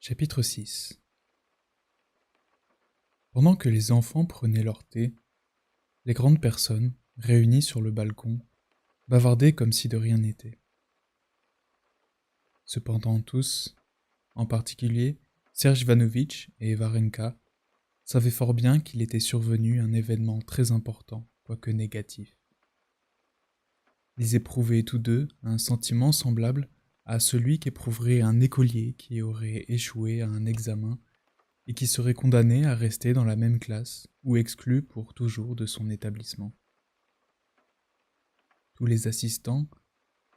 Chapitre 6. Pendant que les enfants prenaient leur thé, les grandes personnes, réunies sur le balcon, bavardaient comme si de rien n'était. Cependant tous, en particulier Serge Ivanovitch et Varenka, savaient fort bien qu'il était survenu un événement très important, quoique négatif. Ils éprouvaient tous deux un sentiment semblable à celui qu'éprouverait un écolier qui aurait échoué à un examen et qui serait condamné à rester dans la même classe ou exclu pour toujours de son établissement. Tous les assistants,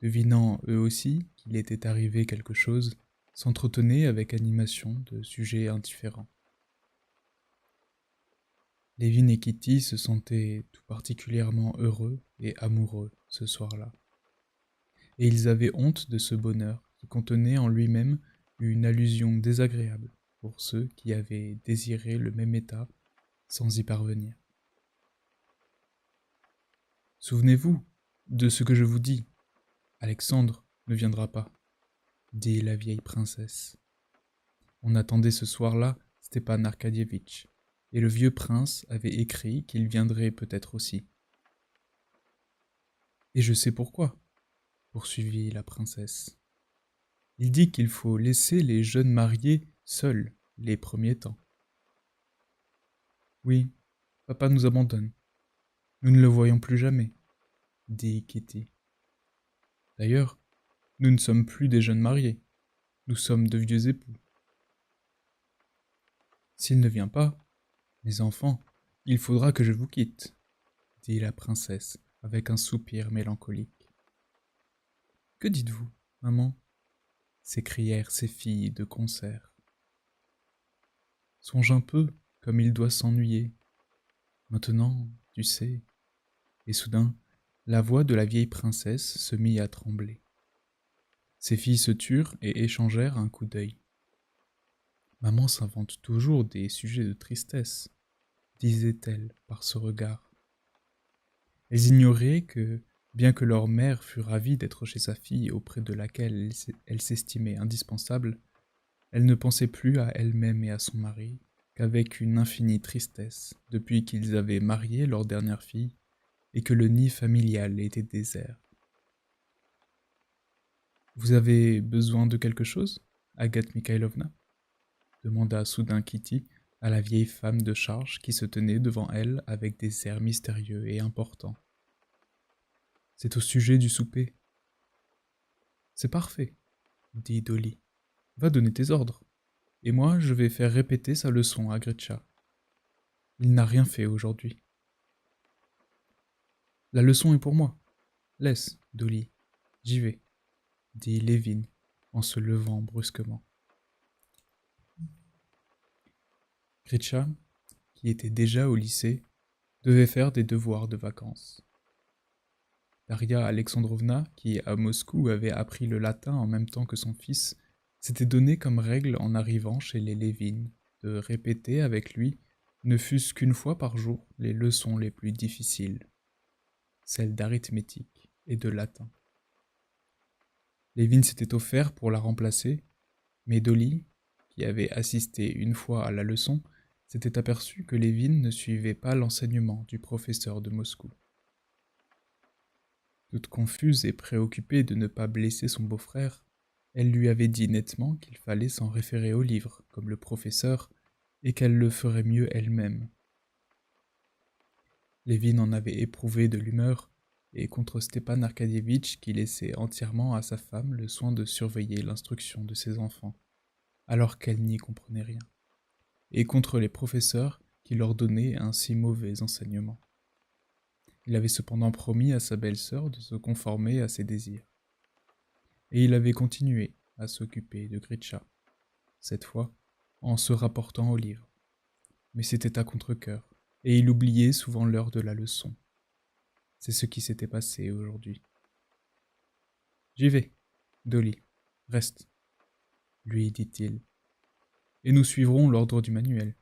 devinant eux aussi qu'il était arrivé quelque chose, s'entretenaient avec animation de sujets indifférents. Levin et Kitty se sentaient tout particulièrement heureux et amoureux ce soir-là. Et ils avaient honte de ce bonheur qui contenait en lui-même une allusion désagréable pour ceux qui avaient désiré le même état sans y parvenir. Souvenez-vous de ce que je vous dis. Alexandre ne viendra pas, dit la vieille princesse. On attendait ce soir-là Stepan Arkadievitch, et le vieux prince avait écrit qu'il viendrait peut-être aussi. Et je sais pourquoi, poursuivit la princesse. Il dit qu'il faut laisser les jeunes mariés seuls les premiers temps. Oui, papa nous abandonne. Nous ne le voyons plus jamais, dit Kitty. D'ailleurs, nous ne sommes plus des jeunes mariés, nous sommes de vieux époux. S'il ne vient pas, mes enfants, il faudra que je vous quitte, dit la princesse avec un soupir mélancolique. Que dites-vous, maman? S'écrièrent ses filles de concert. Songe un peu comme il doit s'ennuyer. Maintenant, tu sais. Et soudain, la voix de la vieille princesse se mit à trembler. Ses filles se turent et échangèrent un coup d'œil. Maman s'invente toujours des sujets de tristesse, disait-elle par ce regard. Elles ignoraient que, bien que leur mère fût ravie d'être chez sa fille auprès de laquelle elle s'estimait indispensable, elle ne pensait plus à elle-même et à son mari qu'avec une infinie tristesse depuis qu'ils avaient marié leur dernière fille et que le nid familial était désert. « Vous avez besoin de quelque chose, Agathe Mikhailovna ?» demanda soudain Kitty à la vieille femme de charge qui se tenait devant elle avec des airs mystérieux et importants. « C'est au sujet du souper. »« C'est parfait, » dit Dolly. « Va donner tes ordres, et moi je vais faire répéter sa leçon à Gretcha. Il n'a rien fait aujourd'hui. »« La leçon est pour moi. Laisse, Dolly, j'y vais, » dit Levin en se levant brusquement. Gretcha, qui était déjà au lycée, devait faire des devoirs de vacances. Daria Alexandrovna, qui à Moscou avait appris le latin en même temps que son fils, s'était donné comme règle en arrivant chez les Levin de répéter avec lui, ne fût-ce qu'une fois par jour, les leçons les plus difficiles, celles d'arithmétique et de latin. Levin s'était offert pour la remplacer, mais Dolly, qui avait assisté une fois à la leçon, s'était aperçue que Levin ne suivait pas l'enseignement du professeur de Moscou. Toute confuse et préoccupée de ne pas blesser son beau-frère, elle lui avait dit nettement qu'il fallait s'en référer au livre, comme le professeur, et qu'elle le ferait mieux elle-même. Levin en avait éprouvé de l'humeur, et contre Stepan Arkadievitch qui laissait entièrement à sa femme le soin de surveiller l'instruction de ses enfants, alors qu'elle n'y comprenait rien, et contre les professeurs qui leur donnaient un si mauvais enseignement. Il avait cependant promis à sa belle-sœur de se conformer à ses désirs. Et il avait continué à s'occuper de Gritcha, cette fois en se rapportant au livre. Mais c'était à contre-cœur, et il oubliait souvent l'heure de la leçon. C'est ce qui s'était passé aujourd'hui. « J'y vais, Dolly, reste, » lui dit-il, « et nous suivrons l'ordre du manuel.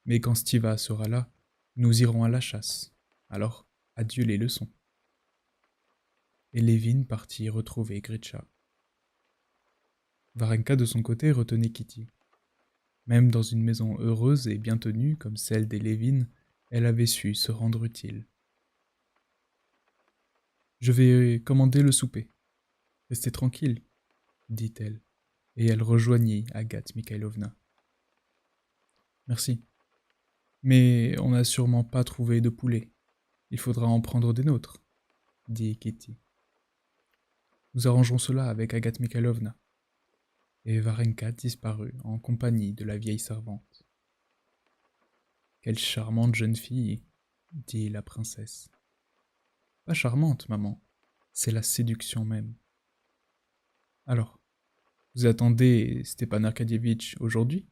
Mais quand Stiva sera là, nous irons à la chasse. Alors, adieu les leçons. » Et Levin partit retrouver Gritcha. Varenka de son côté retenait Kitty. Même dans une maison heureuse et bien tenue comme celle des Levin, elle avait su se rendre utile. « Je vais commander le souper. Restez tranquille, » dit-elle, et elle rejoignit Agathe Mikhailovna. « Merci. Mais on n'a sûrement pas trouvé de poulet. Il faudra en prendre des nôtres, » dit Kitty. « Nous arrangerons cela avec Agathe Mikhailovna. » Et Varenka disparut en compagnie de la vieille servante. « Quelle charmante jeune fille, » dit la princesse. « Pas charmante, maman, c'est la séduction même. »« Alors, vous attendez Stepan Arkadievitch aujourd'hui ?»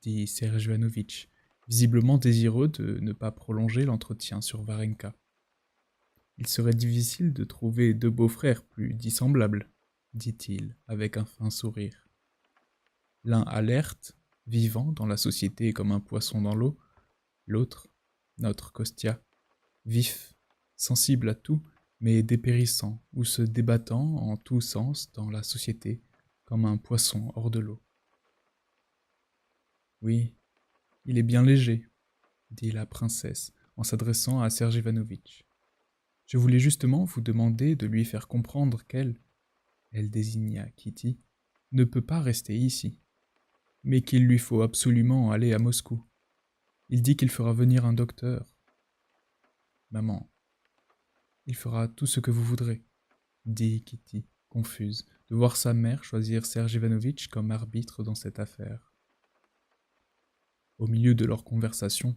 dit Serge Ivanovitch, visiblement désireux de ne pas prolonger l'entretien sur Varenka. « Il serait difficile de trouver deux beaux-frères plus dissemblables, » dit-il avec un fin sourire. L'un alerte, vivant dans la société comme un poisson dans l'eau, l'autre, notre Kostia, vif, sensible à tout, mais dépérissant ou se débattant en tous sens dans la société comme un poisson hors de l'eau. « Oui, il est bien léger, » dit la princesse en s'adressant à Serge Ivanovitch. « Je voulais justement vous demander de lui faire comprendre qu'elle, elle désigna Kitty, ne peut pas rester ici, mais qu'il lui faut absolument aller à Moscou. Il dit qu'il fera venir un docteur. »« Maman, il fera tout ce que vous voudrez, » dit Kitty, confuse, de voir sa mère choisir Serge Ivanovitch comme arbitre dans cette affaire. Au milieu de leur conversation,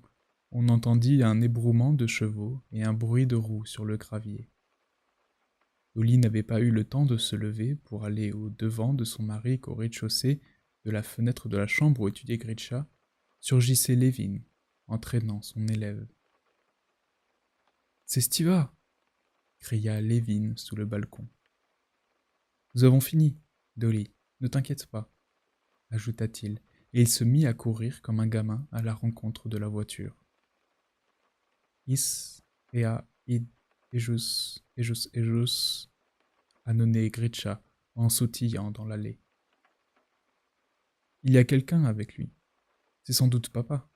on entendit un ébrouement de chevaux et un bruit de roues sur le gravier. Dolly n'avait pas eu le temps de se lever pour aller au-devant de son mari qu'au rez-de-chaussée, de la fenêtre de la chambre où étudiait Gritcha, surgissait Levin, entraînant son élève. « C'est Stiva !» cria Levin sous le balcon. « Nous avons fini, Dolly, ne t'inquiète pas, » ajouta-t-il, et il se mit à courir comme un gamin à la rencontre de la voiture. Is, ea, id, ejus, annonnait Gritcha en sautillant dans l'allée. Il y a quelqu'un avec lui. C'est sans doute papa,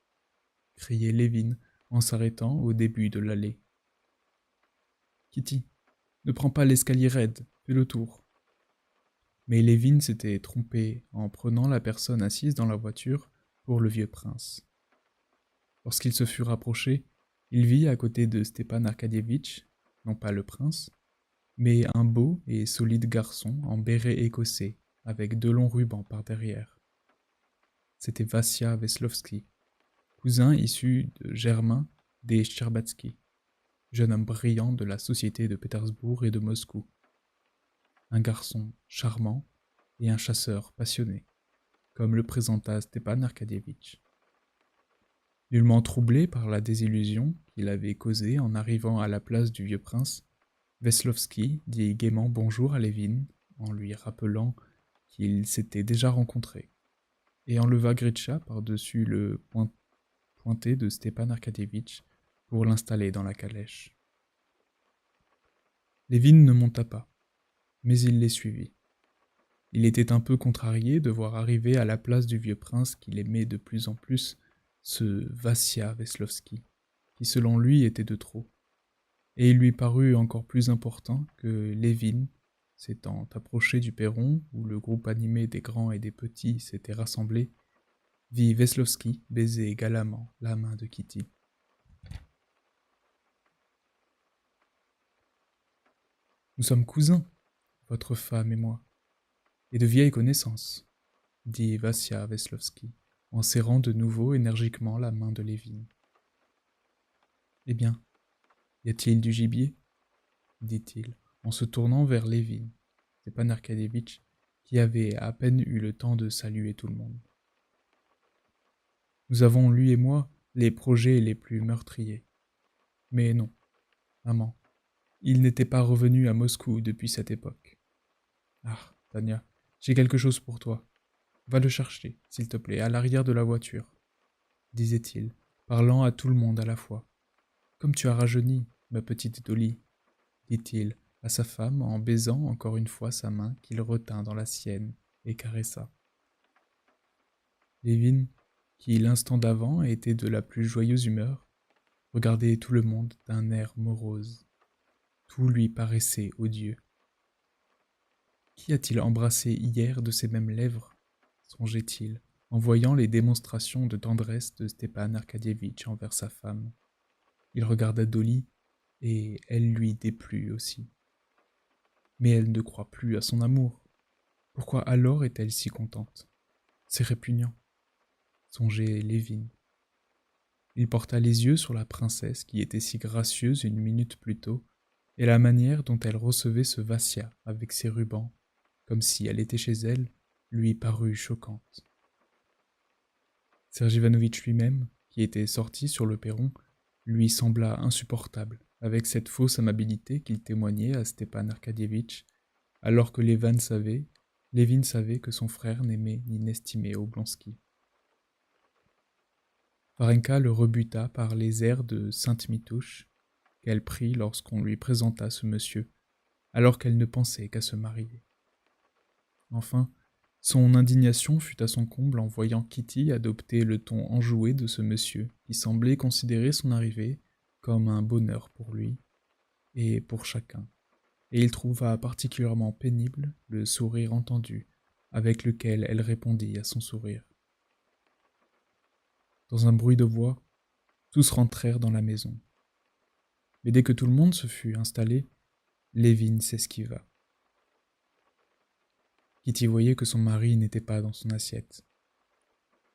criait Levin en s'arrêtant au début de l'allée. Kitty, ne prends pas l'escalier raide, fais le tour. Mais Levin s'était trompé en prenant la personne assise dans la voiture pour le vieux prince. Lorsqu'il se fut rapproché, il vit à côté de Stepan Arkadievitch, non pas le prince, mais un beau et solide garçon en béret écossais, avec 2 longs rubans par derrière. C'était Vassia Veslovsky, cousin issu de Germain des Scherbatsky, jeune homme brillant de la société de Pétersbourg et de Moscou. Un garçon charmant et un chasseur passionné, comme le présenta Stepan Arkadievitch. Nullement troublé par la désillusion qu'il avait causée en arrivant à la place du vieux prince, Veslovsky dit gaiement bonjour à Levin en lui rappelant qu'ils s'étaient déjà rencontrés, et enleva Gritcha par-dessus le pointé de Stepan Arkadievitch pour l'installer dans la calèche. Levin ne monta pas, mais il les suivit. Il était un peu contrarié de voir arriver à la place du vieux prince qu'il aimait de plus en plus ce Vassia Veslovsky, qui selon lui était de trop, et il lui parut encore plus important que Levin, s'étant approché du perron où le groupe animé des grands et des petits s'était rassemblé, vit Veslovsky baiser galamment la main de Kitty. « Nous sommes cousins, votre femme et moi, et de vieilles connaissances, » dit Vassia Veslovsky, en serrant de nouveau énergiquement la main de Levin. « Eh bien, y a-t-il du gibier ?» dit-il, en se tournant vers Levin, Stepan Arkadievitch, qui avait à peine eu le temps de saluer tout le monde. « Nous avons, lui et moi, les projets les plus meurtriers. Mais non, maman, il n'était pas revenu à Moscou depuis cette époque. Ah, Tania, j'ai quelque chose pour toi. Va le chercher, s'il te plaît, à l'arrière de la voiture, » disait-il, parlant à tout le monde à la fois. « Comme tu as rajeuni, ma petite Dolly, » dit-il à sa femme en baisant encore une fois sa main qu'il retint dans la sienne et caressa. Levin qui l'instant d'avant était de la plus joyeuse humeur, regardait tout le monde d'un air morose. Tout lui paraissait odieux. Qui a-t-il embrassé hier de ses mêmes lèvres, songeait-il, en voyant les démonstrations de tendresse de Stepan Arcadievitch envers sa femme. Il regarda Dolly, et elle lui déplut aussi. Mais elle ne croit plus à son amour. Pourquoi alors est-elle si contente? C'est répugnant, songeait Lévin. Il porta les yeux sur la princesse qui était si gracieuse une minute plus tôt, et la manière dont elle recevait ce Vassia avec ses rubans, comme si elle était chez elle, lui parut choquante. Serge Ivanovitch lui-même, qui était sorti sur le perron, lui sembla insupportable, avec cette fausse amabilité qu'il témoignait à Stepan Arcadievitch, alors que Lévin savait que son frère n'aimait ni n'estimait Oblonsky. Varenka le rebuta par les airs de Sainte-Mitouche qu'elle prit lorsqu'on lui présenta ce monsieur, alors qu'elle ne pensait qu'à se marier. Enfin, son indignation fut à son comble en voyant Kitty adopter le ton enjoué de ce monsieur qui semblait considérer son arrivée comme un bonheur pour lui et pour chacun, et il trouva particulièrement pénible le sourire entendu avec lequel elle répondit à son sourire. Dans un bruit de voix, tous rentrèrent dans la maison. Mais dès que tout le monde se fut installé, Lévin s'esquiva. Kitty voyait que son mari n'était pas dans son assiette.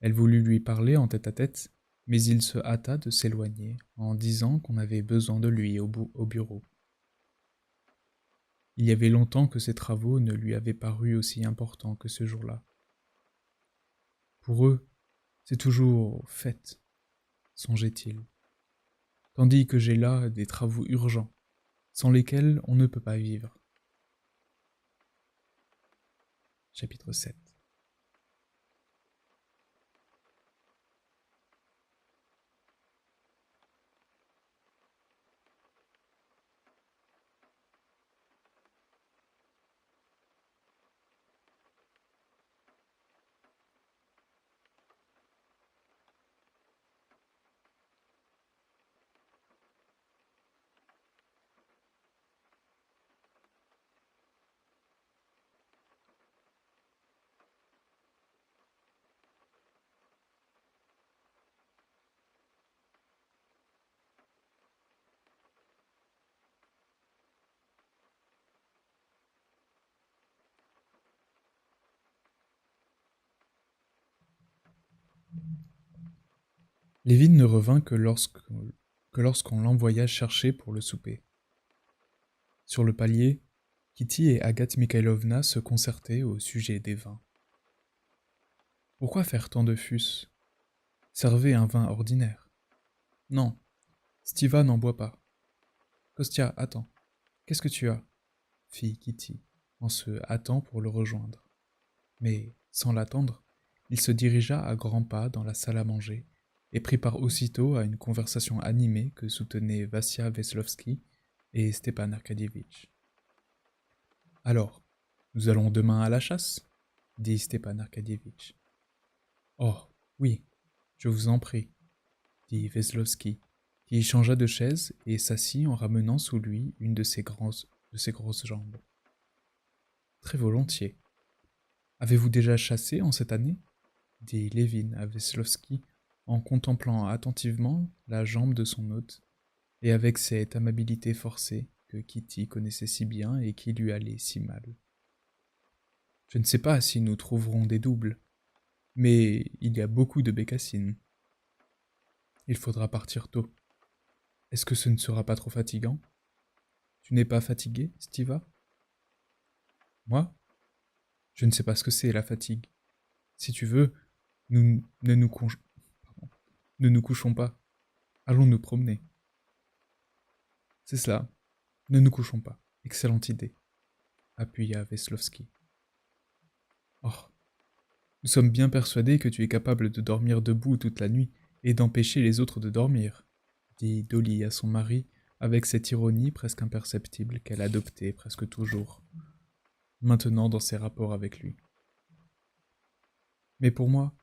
Elle voulut lui parler en tête-à-tête, mais il se hâta de s'éloigner en disant qu'on avait besoin de lui au bureau. Il y avait longtemps que ses travaux ne lui avaient paru aussi importants que ce jour-là. Pour eux, c'est toujours fête, songeait-il, tandis que j'ai là des travaux urgents, sans lesquels on ne peut pas vivre. Chapitre 7. Lévin ne revint que lorsqu'on l'envoya chercher pour le souper. Sur le palier, Kitty et Agathe Mikhailovna se concertaient au sujet des vins. Pourquoi faire tant de fus? Servez un vin ordinaire. Non, Stiva n'en boit pas. Kostya, attends. Qu'est-ce que tu as? Fit Kitty, en se hâtant pour le rejoindre. Mais, sans l'attendre, il se dirigea à grands pas dans la salle à manger et prit part aussitôt à une conversation animée que soutenaient Vassia Veslovsky et Stepan Arcadievitch. « Alors, nous allons demain à la chasse » dit Stepan Arcadievitch. « Oh, oui, je vous en prie » dit Veslovsky, qui changea de chaise et s'assit en ramenant sous lui une de ses grosses jambes. « Très volontiers. Avez-vous déjà chassé en cette année » dit Lévin à Veslovsky en contemplant attentivement la jambe de son hôte, et avec cette amabilité forcée que Kitty connaissait si bien et qui lui allait si mal. Je ne sais pas si nous trouverons des doubles, mais il y a beaucoup de bécassines. Il faudra partir tôt. Est-ce que ce ne sera pas trop fatigant? Tu n'es pas fatigué, Stiva? Moi? Je ne sais pas ce que c'est la fatigue. Si tu veux, nous ne nous couchons pas. Allons nous promener. C'est cela. Ne nous couchons pas. Excellente idée, appuya Veslovsky. Oh, nous sommes bien persuadés que tu es capable de dormir debout toute la nuit et d'empêcher les autres de dormir, dit Dolly à son mari avec cette ironie presque imperceptible qu'elle adoptait presque toujours, maintenant dans ses rapports avec lui. Mais pour moi,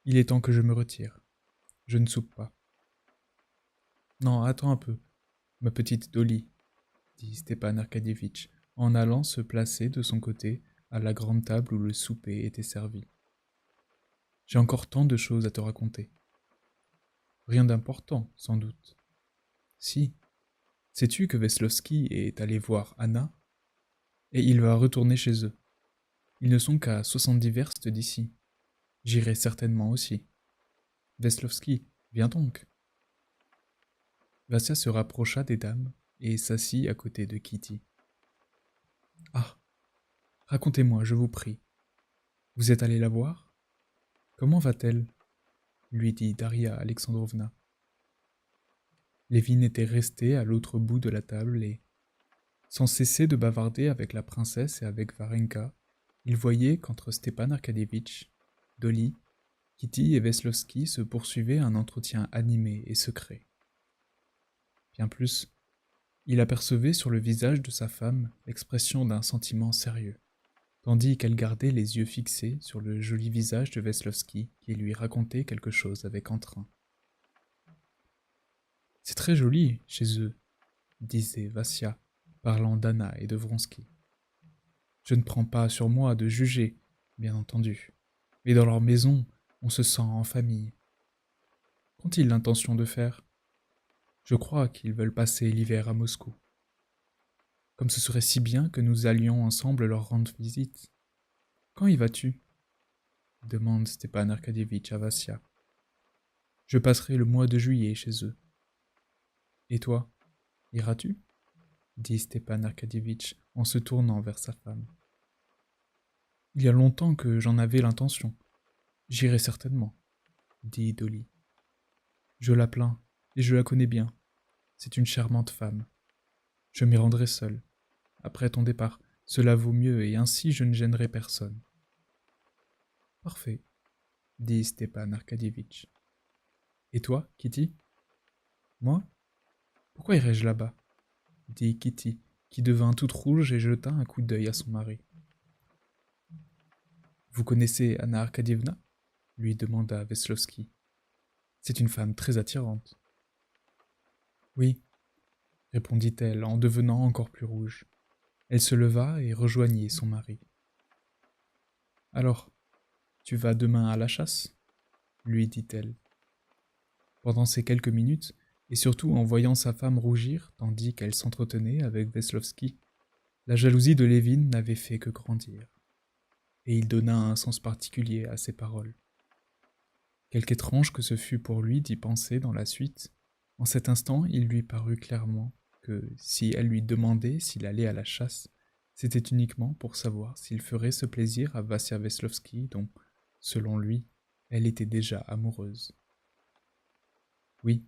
Il est temps que je me retire. Je ne soupe pas. Non, attends un peu, ma petite Dolly, dit Stepan Arkadievitch, en allant se placer de son côté à la grande table où le souper était servi. J'ai encore tant de choses à te raconter. Rien d'important, sans doute. Si, sais-tu que Veslovski est allé voir Anna et il va retourner chez eux. Ils ne sont qu'à 70 verstes d'ici. J'irai certainement aussi. Veslovski, viens donc. Vassia se rapprocha des dames et s'assit à côté de Kitty. Ah, racontez-moi, je vous prie. Vous êtes allé la voir? Comment va-t-elle? Lui dit Daria Alexandrovna. Lévin était resté à l'autre bout de la table et, sans cesser de bavarder avec la princesse et avec Varenka, il voyait qu'entre Stepan Arkadievitch, Dolly, Kitty et Veslovski se poursuivaient un entretien animé et secret. Bien plus, il apercevait sur le visage de sa femme l'expression d'un sentiment sérieux, tandis qu'elle gardait les yeux fixés sur le joli visage de Veslovski qui lui racontait quelque chose avec entrain. « C'est très joli chez eux, » disait Vassia, parlant d'Anna et de Vronsky. « Je ne prends pas sur moi de juger, bien entendu, mais dans leur maison, on se sent en famille. Qu'ont-ils l'intention de faire? Je crois qu'ils veulent passer l'hiver à Moscou. Comme ce serait si bien que nous allions ensemble leur rendre visite. Quand y vas-tu? Demande Stepan Arkadievitch à Vassia. Je passerai le mois de juillet chez eux. Et toi, iras-tu? Dit Stepan Arkadievitch en se tournant vers sa femme. Il y a longtemps que j'en avais l'intention. J'irai certainement, dit Dolly. Je la plains, et je la connais bien. C'est une charmante femme. Je m'y rendrai seul. Après ton départ, cela vaut mieux et ainsi je ne gênerai personne. Parfait, dit Stepan Arkadievitch. Et toi, Kitty? Moi? Pourquoi irais-je là-bas? Dit Kitty, qui devint toute rouge et jeta un coup d'œil à son mari. Vous connaissez Anna Arkadievna? Lui demanda Veslovski. C'est une femme très attirante. Oui, répondit-elle en devenant encore plus rouge. Elle se leva et rejoignit son mari. Alors, tu vas demain à la chasse? Lui dit-elle. Pendant ces quelques minutes, et surtout en voyant sa femme rougir tandis qu'elle s'entretenait avec Veslovski, la jalousie de Lévin n'avait fait que grandir. Et il donna un sens particulier à ses paroles. Quelque étrange que ce fût pour lui d'y penser dans la suite, en cet instant il lui parut clairement que si elle lui demandait s'il allait à la chasse, c'était uniquement pour savoir s'il ferait ce plaisir à Vassia Veslovski dont, selon lui, elle était déjà amoureuse. « Oui,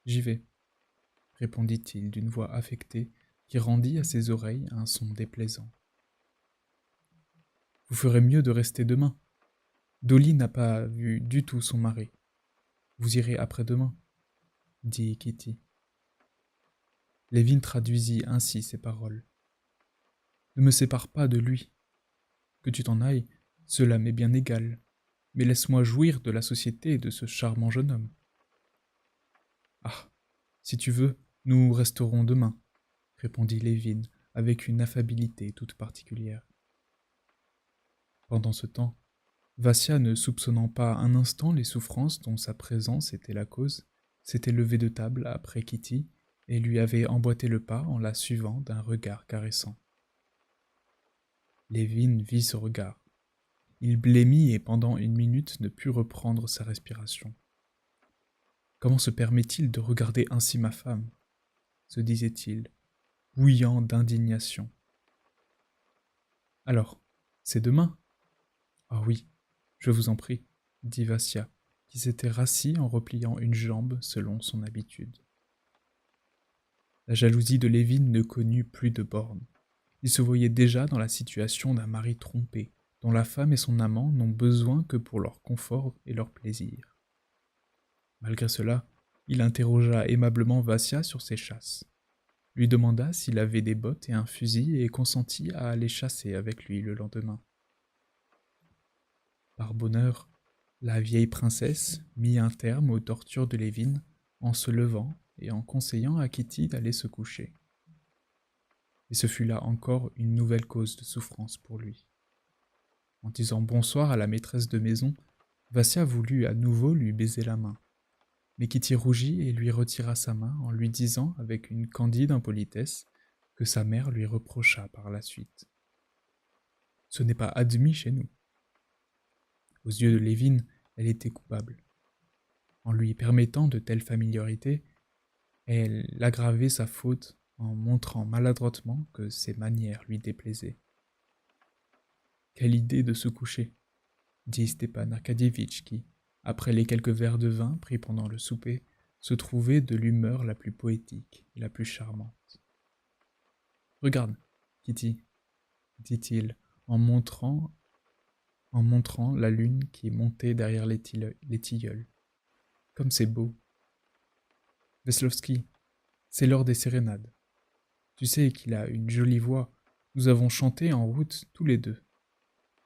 j'y vais, » répondit-il d'une voix affectée qui rendit à ses oreilles un son déplaisant. « Vous ferez mieux de rester demain. Dolly n'a pas vu du tout son mari. Vous irez après-demain, » dit Kitty. Lévin traduisit ainsi ses paroles. « Ne me sépare pas de lui. Que tu t'en ailles, cela m'est bien égal, mais laisse-moi jouir de la société de ce charmant jeune homme. » Ah, si tu veux, nous resterons demain, répondit Lévin avec une affabilité toute particulière. Pendant ce temps, Vassia, ne soupçonnant pas un instant les souffrances dont sa présence était la cause, s'était levée de table après Kitty et lui avait emboîté le pas en la suivant d'un regard caressant. Lévin vit ce regard. Il blêmit et pendant une minute ne put reprendre sa respiration. Comment se permet-il de regarder ainsi ma femme? Se disait-il, bouillant d'indignation. Alors, c'est demain? Ah oui, je vous en prie, dit Vassia, qui s'était rassis en repliant une jambe selon son habitude. La jalousie de Lévin ne connut plus de bornes. Il se voyait déjà dans la situation d'un mari trompé, dont la femme et son amant n'ont besoin que pour leur confort et leur plaisir. Malgré cela, il interrogea aimablement Vassia sur ses chasses, lui demanda s'il avait des bottes et un fusil et consentit à aller chasser avec lui le lendemain. Par bonheur, La vieille princesse mit un terme aux tortures de Lévin en se levant et en conseillant à Kitty d'aller se coucher. Et ce fut là encore une nouvelle cause de souffrance pour lui. En disant bonsoir à la maîtresse de maison, Vassia voulut à nouveau lui baiser la main. Mais Kitty rougit et lui retira sa main en lui disant avec une candide impolitesse que sa mère lui reprocha par la suite. Ce n'est pas admis chez nous. Aux yeux de Lévin, elle était coupable. En lui permettant de telles familiarités, elle aggravait sa faute en montrant maladroitement que ses manières lui déplaisaient. Quelle idée de se coucher, dit Stepan Arkadievitch qui, après les quelques verres de vin pris pendant le souper, se trouvait de l'humeur la plus poétique et la plus charmante. Regarde, Kitty, dit-il en montrant la lune qui montait derrière les tilleuls. Comme c'est beau. Veslovski, c'est l'heure des sérénades. Tu sais qu'il a une jolie voix. Nous avons chanté en route tous les deux.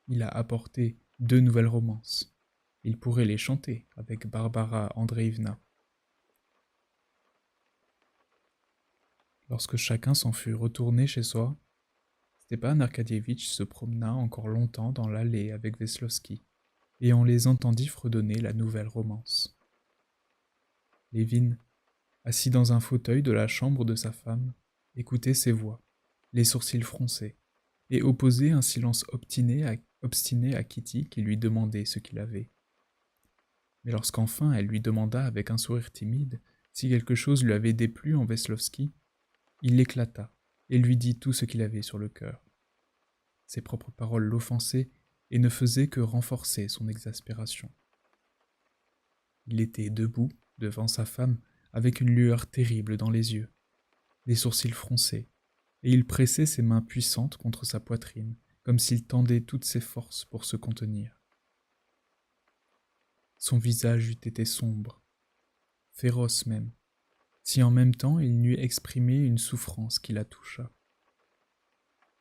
Il a apporté 2 nouvelles romances. Il pourrait les chanter avec Barbara Andreevna. Lorsque chacun s'en fut retourné chez soi, Stepan Arkadievitch se promena encore longtemps dans l'allée avec Veslovski, et on les entendit fredonner la nouvelle romance. Lévin, assis dans un fauteuil de la chambre de sa femme, écoutait ses voix, les sourcils froncés, et opposait un silence obstiné à Kitty qui lui demandait ce qu'il avait. Mais lorsqu'enfin elle lui demanda avec un sourire timide si quelque chose lui avait déplu en Veslovski, il l'éclata et lui dit tout ce qu'il avait sur le cœur. Ses propres paroles l'offensaient et ne faisaient que renforcer son exaspération. Il était debout devant sa femme avec une lueur terrible dans les yeux, les sourcils froncés, et il pressait ses mains puissantes contre sa poitrine, comme s'il tendait toutes ses forces pour se contenir. Son visage eût été sombre, féroce même, si en même temps il n'eût exprimé une souffrance qui la toucha.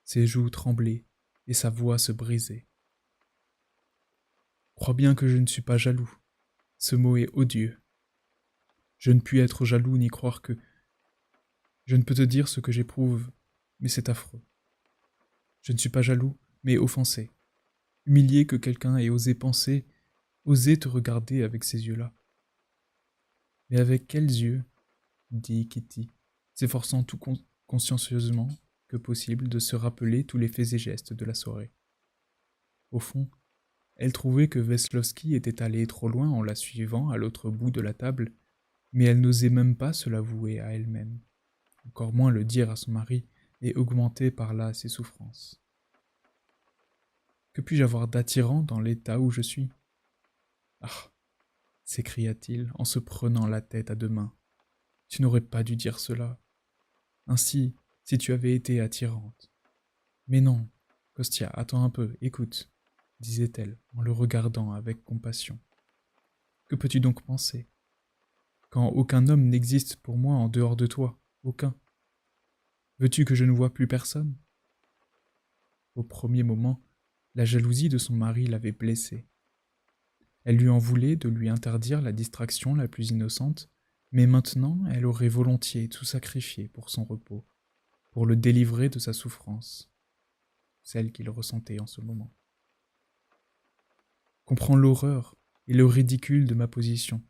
Ses joues tremblaient et sa voix se brisait. Crois bien que je ne suis pas jaloux. Ce mot est odieux. Je ne puis être jaloux ni croire que... Je ne peux te dire ce que j'éprouve, mais c'est affreux. Je ne suis pas jaloux, mais offensé. Humilié que quelqu'un ait osé penser, osé te regarder avec ces yeux-là. Mais avec quels yeux, dit Kitty, s'efforçant tout consciencieusement que possible de se rappeler tous les faits et gestes de la soirée. Au fond, elle trouvait que Veslovski était allé trop loin en la suivant à l'autre bout de la table, mais elle n'osait même pas se l'avouer à elle-même, encore moins le dire à son mari et augmenter par là ses souffrances. Que puis-je avoir d'attirant dans l'état où je suis ? Ah, s'écria-t-il en se prenant la tête à 2 mains. Tu n'aurais pas dû dire cela. Ainsi, si tu avais été attirante. Mais non, Kostia, attends un peu, écoute, disait-elle en le regardant avec compassion. Que peux-tu donc penser ? Quand aucun homme n'existe pour moi en dehors de toi, aucun. Veux-tu que je ne voie plus personne ? Au premier moment, la jalousie de son mari l'avait blessée. Elle lui en voulait de lui interdire la distraction la plus innocente, mais maintenant elle aurait volontiers tout sacrifié pour son repos, pour le délivrer de sa souffrance, celle qu'il ressentait en ce moment. Comprends l'horreur et le ridicule de ma position,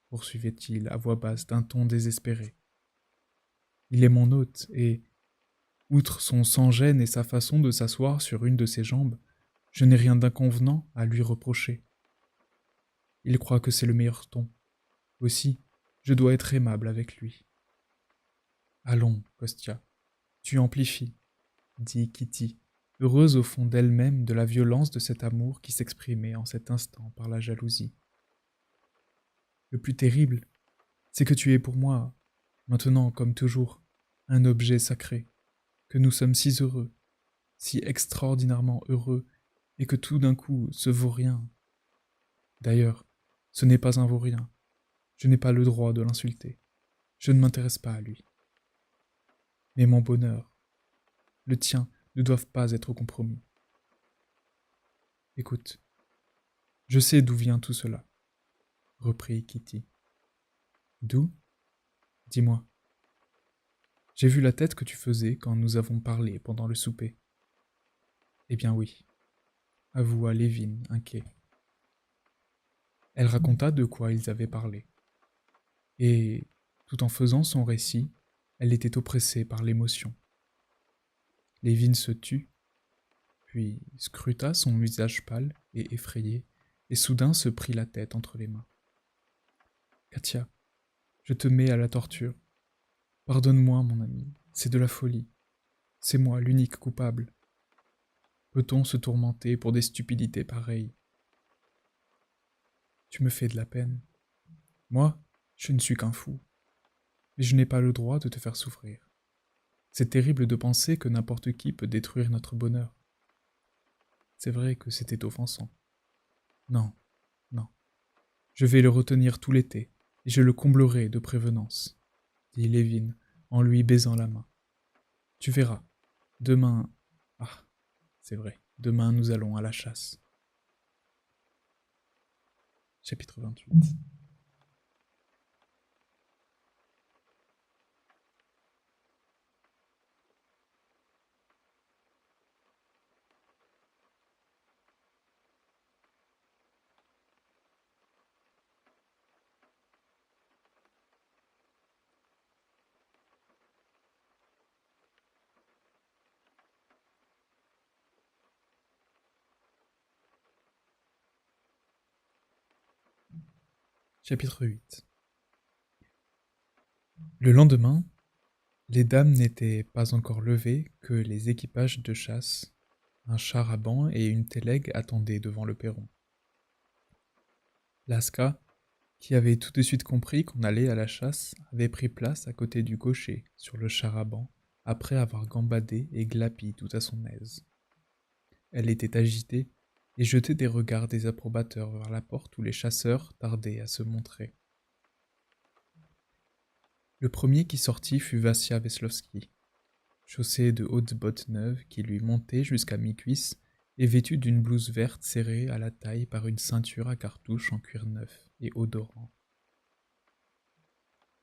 poursuivait-il à voix basse d'un ton désespéré. Il est mon hôte et, outre son sans-gêne et sa façon de s'asseoir sur une de ses jambes, je n'ai rien d'inconvenant à lui reprocher. Il croit que c'est le meilleur ton. Aussi, je dois être aimable avec lui. Allons, Kostia, tu amplifies, dit Kitty, heureuse au fond d'elle-même de la violence de cet amour qui s'exprimait en cet instant par la jalousie. Le plus terrible, c'est que tu es pour moi, maintenant comme toujours, un objet sacré, que nous sommes si heureux, si extraordinairement heureux, et que tout d'un coup, ce vaurien... D'ailleurs, ce n'est pas un vaurien. Je n'ai pas le droit de l'insulter. Je ne m'intéresse pas à lui. Mais mon bonheur, le tien, ne doivent pas être compromis. Écoute, Je sais d'où vient tout cela, reprit Kitty. D'où? Dis-moi. J'ai vu la tête que tu faisais quand nous avons parlé pendant le souper. Eh bien oui, avoua Lévin, inquiet. Elle raconta de quoi ils avaient parlé. Et, tout en faisant son récit, elle était oppressée par l'émotion. Lévin se tut, puis scruta son visage pâle et effrayé, et soudain se prit la tête entre les mains. Katia, je te mets à la torture. Pardonne-moi, mon ami, c'est de la folie. C'est moi l'unique coupable. Peut-on se tourmenter pour des stupidités pareilles? Tu me fais de la peine. Moi, je ne suis qu'un fou. Mais je n'ai pas le droit de te faire souffrir. C'est terrible de penser que n'importe qui peut détruire notre bonheur. C'est vrai que c'était offensant. Non, non. Je vais le retenir tout l'été, et je le comblerai de prévenance, dit Lévin en lui baisant la main. Tu verras. Demain. Ah, c'est vrai. Demain nous allons à la chasse. Chapitre 28. Chapitre 8. Le lendemain, les dames n'étaient pas encore levées que les équipages de chasse, un char à banc et une télègue attendaient devant le perron. Laska, qui avait tout de suite compris qu'on allait à la chasse, avait pris place à côté du cocher, sur le char à banc, après avoir gambadé et glapi tout à son aise. Elle était agitée et jetait des regards désapprobateurs vers la porte où les chasseurs tardaient à se montrer. Le premier qui sortit fut Vassia Veslovski, chaussé de hautes bottes neuves qui lui montaient jusqu'à mi-cuisse et vêtu d'une blouse verte serrée à la taille par une ceinture à cartouche en cuir neuf et odorant.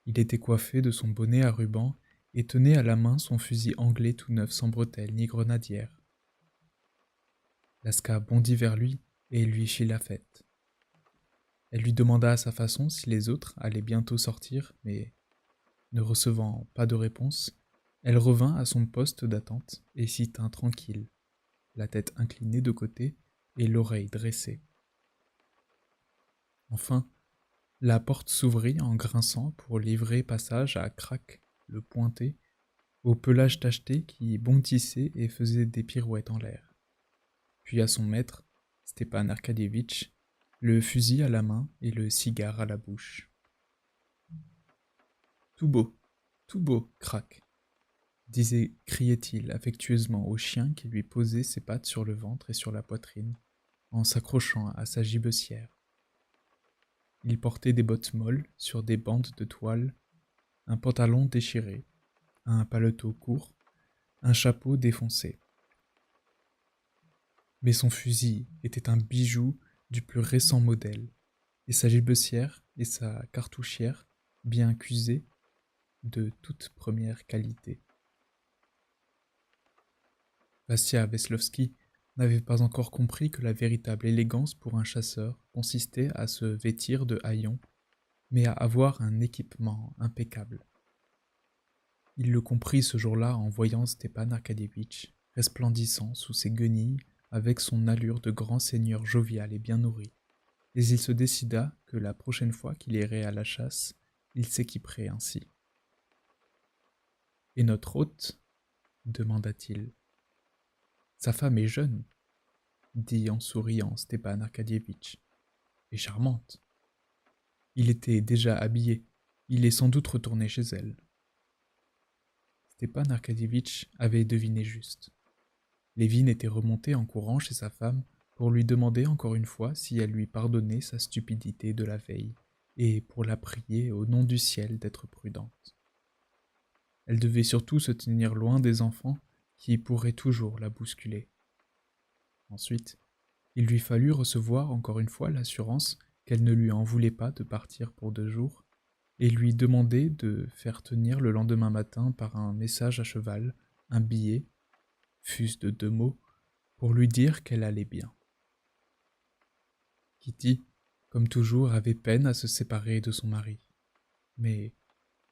Il était coiffé de son bonnet à ruban et tenait à la main son fusil anglais tout neuf sans bretelles ni grenadière. Laska bondit vers lui et lui fit la fête. Elle lui demanda à sa façon si les autres allaient bientôt sortir, mais, ne recevant pas de réponse, elle revint à son poste d'attente et s'y tint tranquille, la tête inclinée de côté et l'oreille dressée. Enfin, la porte s'ouvrit en grinçant pour livrer passage à Krak, le pointé, au pelage tacheté qui bondissait et faisait des pirouettes en l'air. Puis à son maître, Stepan Arkadievitch, le fusil à la main et le cigare à la bouche. Tout beau, Krak, criait-il affectueusement au chien qui lui posait ses pattes sur le ventre et sur la poitrine, en s'accrochant à sa gibecière. Il portait des bottes molles sur des bandes de toile, un pantalon déchiré, un paletot court, un chapeau défoncé. Mais son fusil était un bijou du plus récent modèle, et sa gibecière et sa cartouchière, bien cuisées, de toute première qualité. Vassia Veslovski n'avait pas encore compris que la véritable élégance pour un chasseur consistait à se vêtir de haillons, mais à avoir un équipement impeccable. Il le comprit ce jour-là en voyant Stepan Arkadievitch, resplendissant sous ses guenilles avec son allure de grand seigneur jovial et bien nourri, et il se décida que la prochaine fois qu'il irait à la chasse, il s'équiperait ainsi. « Et notre hôte ?» demanda-t-il. « Sa femme est jeune, » dit en souriant Stepan Arkadievitch, « et charmante. Il était déjà habillé, il est sans doute retourné chez elle. » Stepan Arkadievitch avait deviné juste. Lévin était remonté en courant chez sa femme pour lui demander encore une fois si elle lui pardonnait sa stupidité de la veille, et pour la prier au nom du ciel d'être prudente. Elle devait surtout se tenir loin des enfants qui pourraient toujours la bousculer. Ensuite, Il lui fallut recevoir encore une fois l'assurance qu'elle ne lui en voulait pas de partir pour 2 jours, et lui demander de faire tenir le lendemain matin par un message à cheval, un billet, fût-ce de 2 mots, pour lui dire qu'elle allait bien. Kitty, comme toujours, avait peine à se séparer de son mari, mais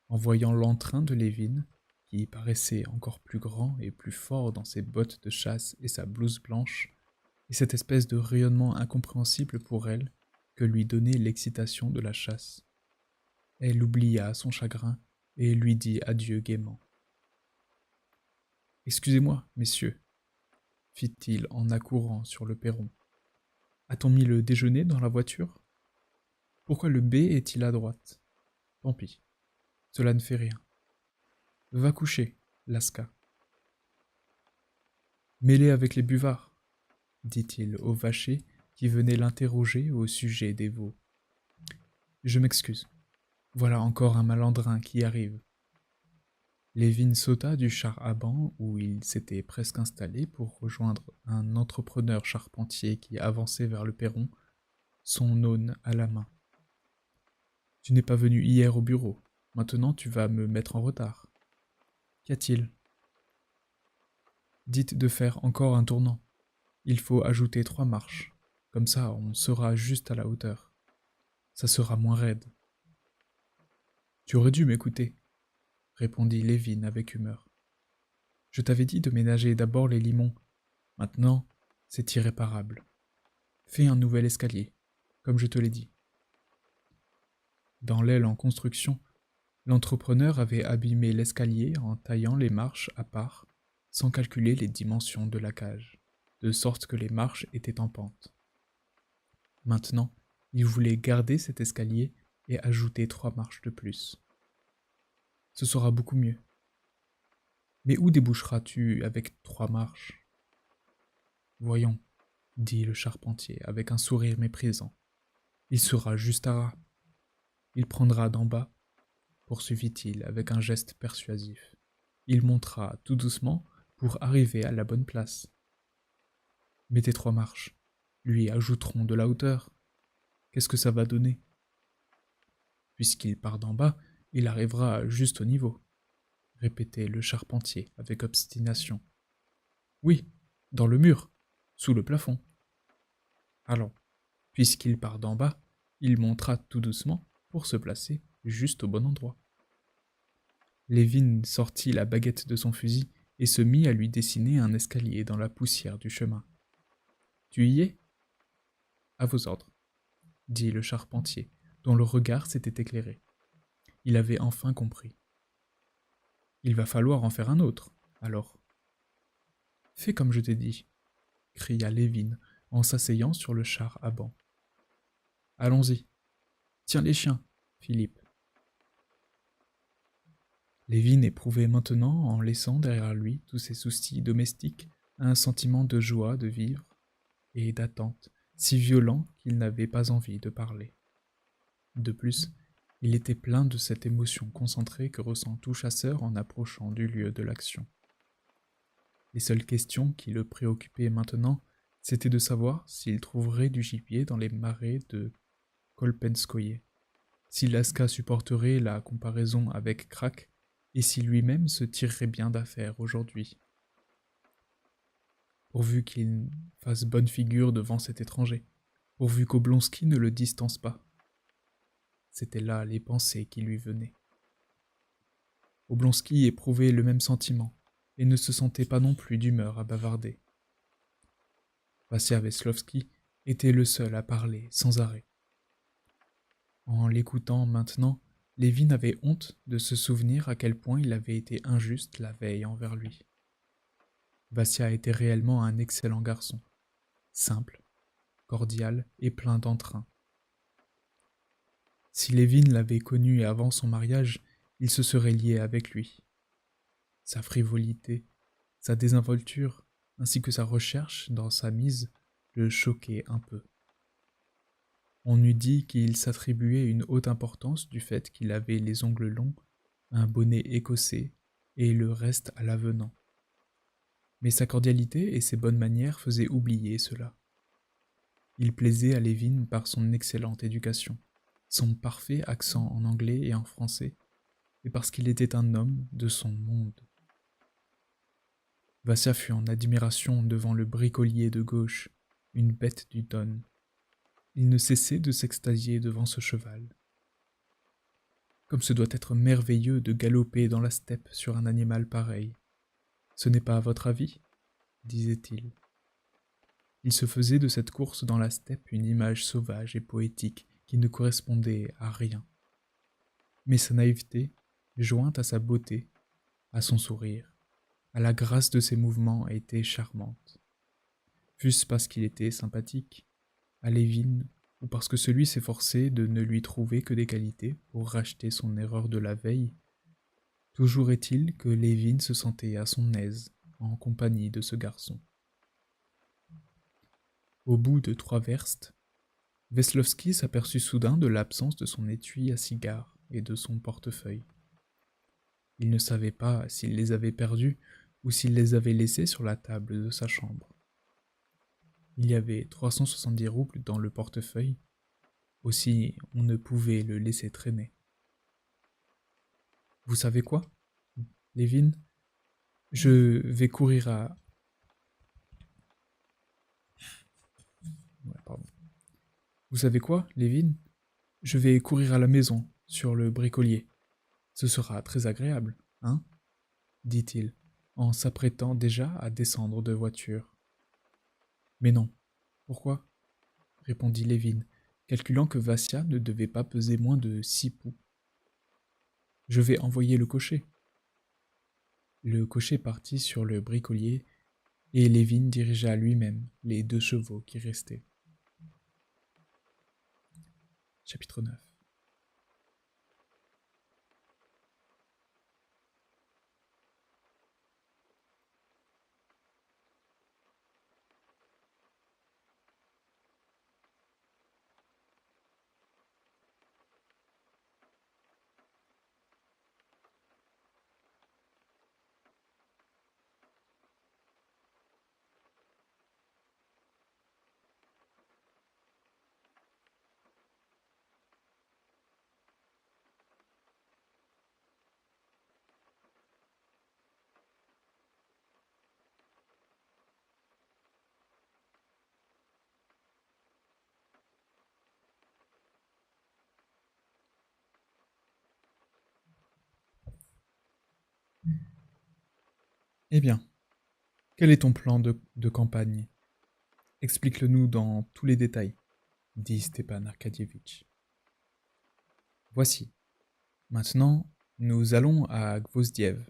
en voyant l'entrain de Lévin, qui paraissait encore plus grand et plus fort dans ses bottes de chasse et sa blouse blanche, et cette espèce de rayonnement incompréhensible pour elle que lui donnait l'excitation de la chasse, elle oublia son chagrin et lui dit adieu gaiement. « Excusez-moi, messieurs, fit-il en accourant sur le perron. A-t-on mis le déjeuner dans la voiture? Pourquoi le B est-il à droite? Tant pis, cela ne fait rien. Va coucher, Lasca. Mêlé avec les buvards, dit-il au vacher qui venait l'interroger au sujet des veaux. Je m'excuse. Voilà encore un malandrin qui arrive. Lévin sauta du char à banc où il s'était presque installé pour rejoindre un entrepreneur charpentier qui avançait vers le perron, son aune à la main. « Tu n'es pas venu hier au bureau. Maintenant tu vas me mettre en retard. » « Qu'y a-t-il ? » ?»« Dites de faire encore un tournant. Il faut ajouter 3 marches. Comme ça, on sera juste à la hauteur. Ça sera moins raide. »« Tu aurais dû m'écouter, » répondit Lévin avec humeur. « Je t'avais dit de ménager d'abord les limons. Maintenant, c'est irréparable. Fais un nouvel escalier, comme je te l'ai dit. » Dans l'aile en construction, l'entrepreneur avait abîmé l'escalier en taillant les marches à part, sans calculer les dimensions de la cage, de sorte que les marches étaient en pente. Maintenant, il voulait garder cet escalier et ajouter 3 marches de plus. Ce sera beaucoup mieux. Mais où déboucheras-tu avec 3 marches? Voyons, dit le charpentier avec un sourire méprisant. Il sera juste à ras. Il prendra d'en bas, poursuivit-il avec un geste persuasif. Il montera tout doucement pour arriver à la bonne place. Mais tes 3 marches lui ajouteront de la hauteur. Qu'est-ce que ça va donner? Puisqu'il part d'en bas, il arrivera juste au niveau, répétait le charpentier avec obstination. Oui, dans le mur, sous le plafond. Allons, puisqu'il part d'en bas, il montera tout doucement pour se placer juste au bon endroit. Lévin sortit la baguette de son fusil et se mit à lui dessiner un escalier dans la poussière du chemin. « Tu y es ? » ?»« À vos ordres, » dit le charpentier, dont le regard s'était éclairé. Il avait enfin compris. « Il va falloir en faire un autre, alors. »« Fais comme je t'ai dit, » cria Lévin en s'asseyant sur le char à banc. « Allons-y. Tiens les chiens, Philippe. » Lévin éprouvait maintenant, en laissant derrière lui tous ses soucis domestiques, un sentiment de joie de vivre et d'attente si violent qu'il n'avait pas envie de parler. De plus, il était plein de cette émotion concentrée que ressent tout chasseur en approchant du lieu de l'action. Les seules questions qui le préoccupaient maintenant, c'était de savoir s'il trouverait du gibier dans les marais de Kolpenskoye, si Lasca supporterait la comparaison avec Krak, et si lui-même se tirerait bien d'affaire aujourd'hui. Pourvu qu'il fasse bonne figure devant cet étranger, pourvu qu'Oblonsky ne le distance pas. C'étaient là les pensées qui lui venaient. Oblonsky éprouvait le même sentiment, et ne se sentait pas non plus d'humeur à bavarder. Vassia Veslovsky était le seul à parler sans arrêt. En l'écoutant maintenant, Lévin avait honte de se souvenir à quel point il avait été injuste la veille envers lui. Vassia était réellement un excellent garçon, simple, cordial et plein d'entrain. Si Lévin l'avait connu avant son mariage, il se serait lié avec lui. Sa frivolité, sa désinvolture, ainsi que sa recherche dans sa mise, le choquaient un peu. On eût dit qu'il s'attribuait une haute importance du fait qu'il avait les ongles longs, un bonnet écossais et le reste à l'avenant. Mais sa cordialité et ses bonnes manières faisaient oublier cela. Il plaisait à Lévin par son excellente éducation, son parfait accent en anglais et en français, et parce qu'il était un homme de son monde. Vassia fut en admiration devant le bricolier de gauche, une bête du Don. Il ne cessait de s'extasier devant ce cheval. Comme ce doit être merveilleux de galoper dans la steppe sur un animal pareil. Ce n'est pas à votre avis ? Disait-il. Il se faisait de cette course dans la steppe une image sauvage et poétique qui ne correspondait à rien. Mais sa naïveté, jointe à sa beauté, à son sourire, à la grâce de ses mouvements, était charmante. Fût-ce parce qu'il était sympathique, à Lévin, ou parce que celui s'efforçait de ne lui trouver que des qualités pour racheter son erreur de la veille, toujours est-il que Lévin se sentait à son aise en compagnie de ce garçon. Au bout de 3 verstes, Veslovski s'aperçut soudain de l'absence de son étui à cigares et de son portefeuille. Il ne savait pas s'il les avait perdus ou s'il les avait laissés sur la table de sa chambre. Il y avait 370 roubles dans le portefeuille, aussi on ne pouvait le laisser traîner. Vous savez quoi, Lévin ? Je vais courir à... Ouais, pardon. Vous savez quoi, Lévin ? Je vais courir à la maison, sur le bricolier. Ce sera très agréable, hein ? Dit-il, en s'apprêtant déjà à descendre de voiture. Mais non. Pourquoi ? Répondit Lévin, calculant que Vassia ne devait pas peser moins de 6 pouls. Je vais envoyer le cocher. Le cocher partit sur le bricolier, et Lévin dirigea lui-même les 2 chevaux qui restaient. Chapitre 9. Eh bien, quel est ton plan de campagne ? Explique-le-nous dans tous les détails, dit Stepan Arcadievitch. Voici. Maintenant, nous allons à Gvozdiev.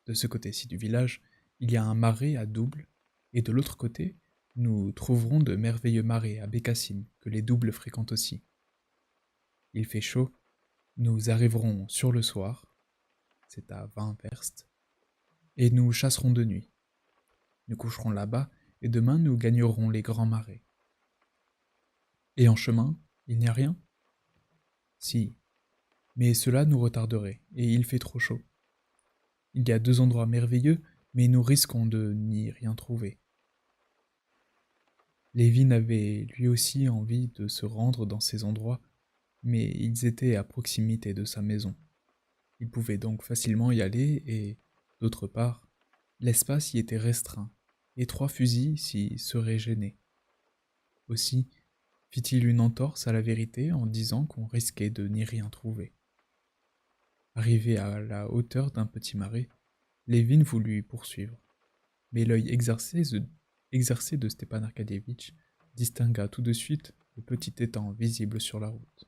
De ce côté-ci du village, il y a un marais à double, et de l'autre côté, nous trouverons de merveilleux marais à bécassines que les doubles fréquentent aussi. Il fait chaud, nous arriverons sur le soir, c'est à 20 verstes, et nous chasserons de nuit. Nous coucherons là-bas, et demain nous gagnerons les grands marais. Et en chemin, il n'y a rien ? Si, mais cela nous retarderait, et il fait trop chaud. Il y a 2 endroits merveilleux, mais nous risquons de n'y rien trouver. Lévin avait lui aussi envie de se rendre dans ces endroits, mais ils étaient à proximité de sa maison. Il pouvait donc facilement y aller et, d'autre part, l'espace y était restreint, et 3 fusils s'y seraient gênés. Aussi, fit-il une entorse à la vérité en disant qu'on risquait de n'y rien trouver. Arrivé à la hauteur d'un petit marais, Lévin voulut poursuivre, mais l'œil exercé de Stepan Arcadievitch distingua tout de suite le petit étang visible sur la route.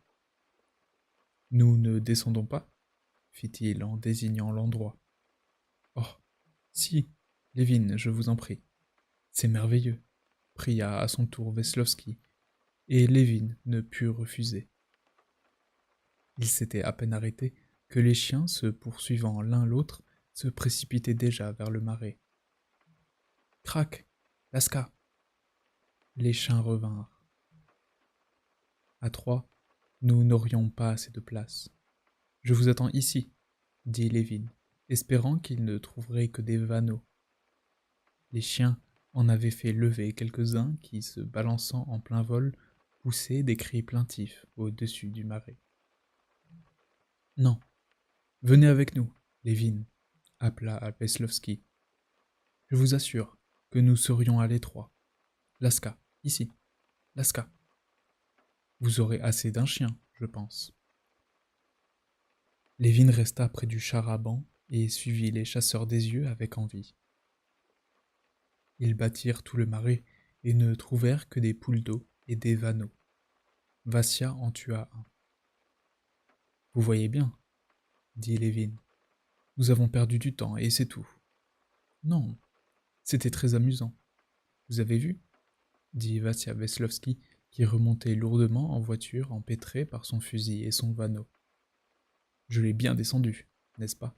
« Nous ne descendons pas ?» fit-il en désignant l'endroit. « Oh, si, Lévin, je vous en prie. C'est merveilleux !» pria à son tour Veslovski, et Lévin ne put refuser. Il s'était à peine arrêté que les chiens, se poursuivant l'un l'autre, se précipitaient déjà vers le marais. « Crac ! Laska !» Les chiens revinrent. « À 3, nous n'aurions pas assez de place. Je vous attends ici, » dit Lévin, espérant qu'il ne trouverait que des vanneaux. Les chiens, en avait fait lever quelques-uns qui, se balançant en plein vol, poussaient des cris plaintifs au-dessus du marais. « Non, venez avec nous, Lévin, » appela Veslovski. « Je vous assure que nous serions à l'étroit. Laska, ici, Laska. Vous aurez assez d'un chien, je pense. » Lévin resta près du char à banc et suivit les chasseurs des yeux avec envie. Ils battirent tout le marais et ne trouvèrent que des poules d'eau et des vanneaux. Vassia en tua un. « Vous voyez bien, » dit Lévin. « Nous avons perdu du temps et c'est tout. »« Non, c'était très amusant. Vous avez vu ?» dit Vassia Veslovski, qui remontait lourdement en voiture empêtré par son fusil et son vanneau. « Je l'ai bien descendu, n'est-ce pas?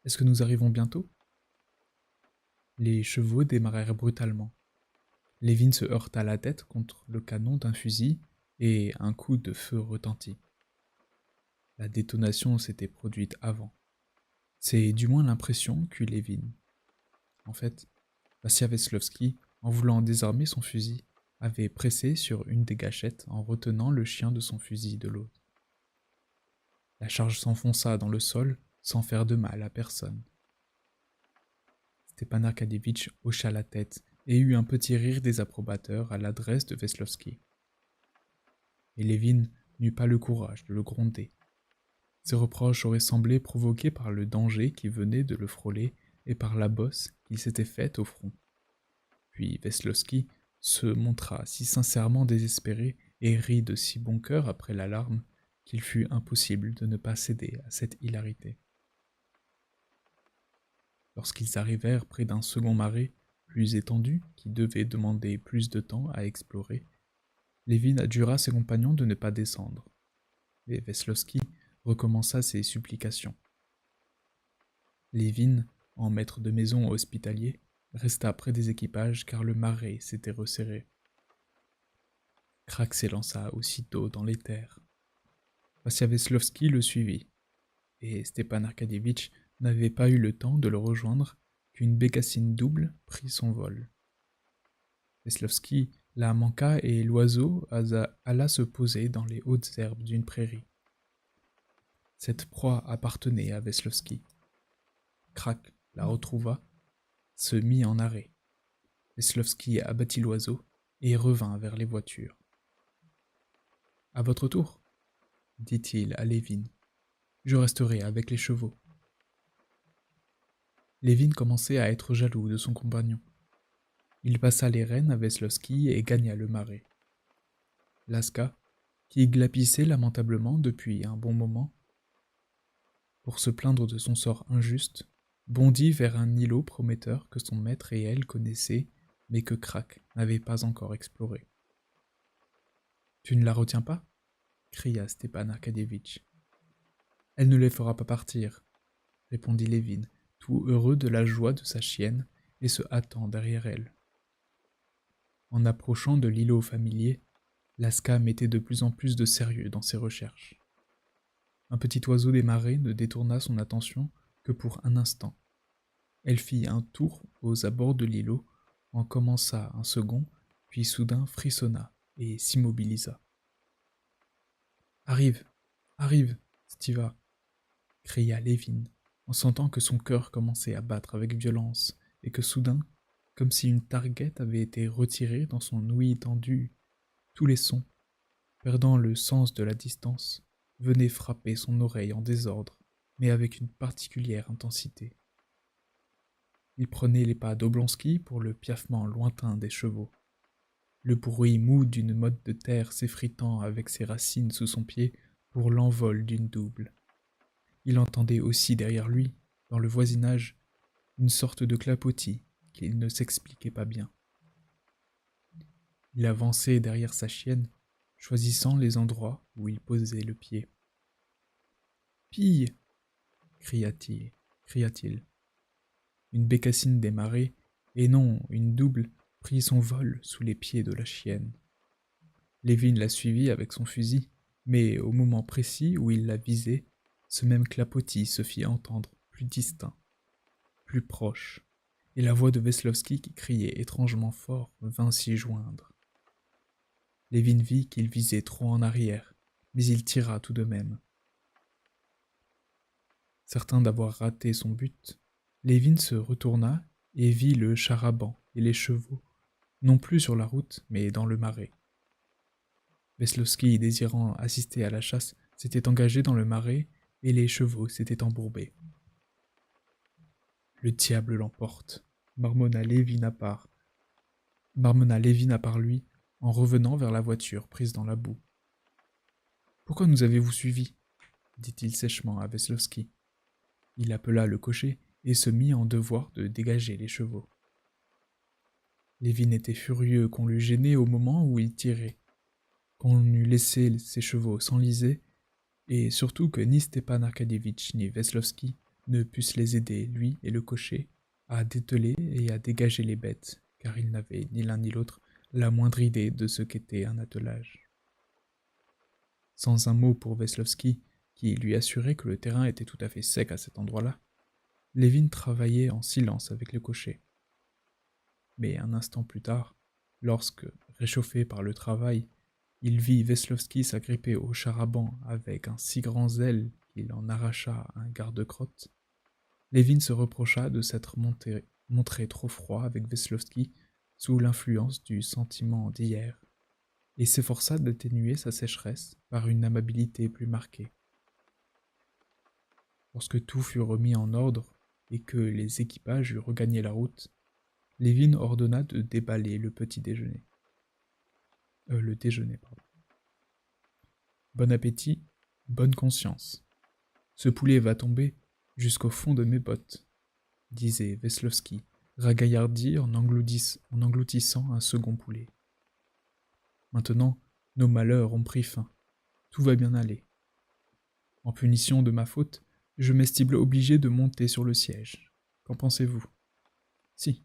Est-ce que nous arrivons bientôt ?» Les chevaux démarrèrent brutalement. Lévin se heurta la tête contre le canon d'un fusil et un coup de feu retentit. La détonation s'était produite avant. C'est du moins l'impression qu'eut Lévin. En fait, Vassia Veslovski, en voulant désarmer son fusil, avait pressé sur une des gâchettes en retenant le chien de son fusil de l'autre. La charge s'enfonça dans le sol sans faire de mal à personne. Stepan Arkadievitch hocha la tête et eut un petit rire désapprobateur à l'adresse de Veslovski. Et Lévin n'eut pas le courage de le gronder. Ses reproches auraient semblé provoqués par le danger qui venait de le frôler et par la bosse qu'il s'était faite au front. Puis Veslovski se montra si sincèrement désespéré et rit de si bon cœur après l'alarme qu'il fut impossible de ne pas céder à cette hilarité. Lorsqu'ils arrivèrent près d'un second marais, plus étendu, qui devait demander plus de temps à explorer, Lévin adjura ses compagnons de ne pas descendre. Et Veslovski recommença ses supplications. Lévin, en maître de maison hospitalier, resta près des équipages car le marais s'était resserré. Krak s'élança aussitôt dans les terres. Vassia Veslovski le suivit, et Stepan Arkadievitch n'avait pas eu le temps de le rejoindre qu'une bécassine double prit son vol. Veslovski la manqua et l'oiseau alla se poser dans les hautes herbes d'une prairie. Cette proie appartenait à Veslovski. Krak la retrouva, se mit en arrêt. Veslovski abattit l'oiseau et revint vers les voitures. « À votre tour, » dit-il à Lévin. « Je resterai avec les chevaux. » Lévin commençait à être jaloux de son compagnon. Il passa les rênes à Veslovski et gagna le marais. Laska, qui glapissait lamentablement depuis un bon moment, pour se plaindre de son sort injuste, bondit vers un îlot prometteur que son maître et elle connaissaient, mais que Krak n'avait pas encore exploré. « Tu ne la retiens pas ?» cria Stepan Arkadievitch. « Elle ne les fera pas partir, » répondit Lévin, tout heureux de la joie de sa chienne et se hâtant derrière elle. En approchant de l'îlot familier, Laska mettait de plus en plus de sérieux dans ses recherches. Un petit oiseau des marais ne détourna son attention que pour un instant. Elle fit un tour aux abords de l'îlot, en commença un second, puis soudain frissonna et s'immobilisa. « Arrive, arrive, Stiva !» cria Lévin, en sentant que son cœur commençait à battre avec violence et que soudain, comme si une targuette avait été retirée dans son ouïe tendue, tous les sons, perdant le sens de la distance, venaient frapper son oreille en désordre, mais avec une particulière intensité. Il prenait les pas d'Oblonsky pour le piaffement lointain des chevaux. Le bruit mou d'une motte de terre s'effritant avec ses racines sous son pied pour l'envol d'une double. Il entendait aussi derrière lui, dans le voisinage, une sorte de clapotis qu'il ne s'expliquait pas bien. Il avançait derrière sa chienne, choisissant les endroits où il posait le pied. « Pille !» cria-t-il. Une bécassine des marais, et non une double, prit son vol sous les pieds de la chienne. Lévin la suivit avec son fusil, mais au moment précis où il la visait, ce même clapotis se fit entendre plus distinct, plus proche, et la voix de Veslowski qui criait étrangement fort vint s'y joindre. Levin vit qu'il visait trop en arrière, mais il tira tout de même. Certain d'avoir raté son but, Levin se retourna et vit le char-à-banc et les chevaux, non plus sur la route, mais dans le marais. Veslowski, désirant assister à la chasse, s'était engagé dans le marais et les chevaux s'étaient embourbés. Le diable l'emporte, marmonna Levin à part lui, en revenant vers la voiture prise dans la boue. Pourquoi nous avez-vous suivis dit-il sèchement à Veslowski. Il appela le cocher et se mit en devoir de dégager les chevaux. Levin était furieux qu'on l'eût gêné au moment où il tirait, qu'on eût laissé ses chevaux s'enliser, et surtout que ni Stepan Arkadievitch ni Veslowski ne pussent les aider, lui et le cocher, à dételer et à dégager les bêtes, car ils n'avaient ni l'un ni l'autre la moindre idée de ce qu'était un attelage. Sans un mot pour Veslowski, qui lui assurait que le terrain était tout à fait sec à cet endroit-là, Levin travaillait en silence avec le cocher. Mais un instant plus tard, lorsque, réchauffé par le travail, il vit Veslowski s'agripper au char-à-banc avec un si grand zèle qu'il en arracha un garde-crotte, Levin se reprocha de s'être montré trop froid avec Veslowski sous l'influence du sentiment d'hier, et s'efforça d'atténuer sa sécheresse par une amabilité plus marquée. Lorsque tout fut remis en ordre et que les équipages eurent regagné la route, Levin ordonna de déballer le déjeuner. Bon appétit, bonne conscience. Ce poulet va tomber jusqu'au fond de mes bottes, disait Veslowski, ragaillardi en engloutissant un second poulet. Maintenant, nos malheurs ont pris fin. Tout va bien aller. En punition de ma faute, je m'estime obligé de monter sur le siège. Qu'en pensez-vous ? Si,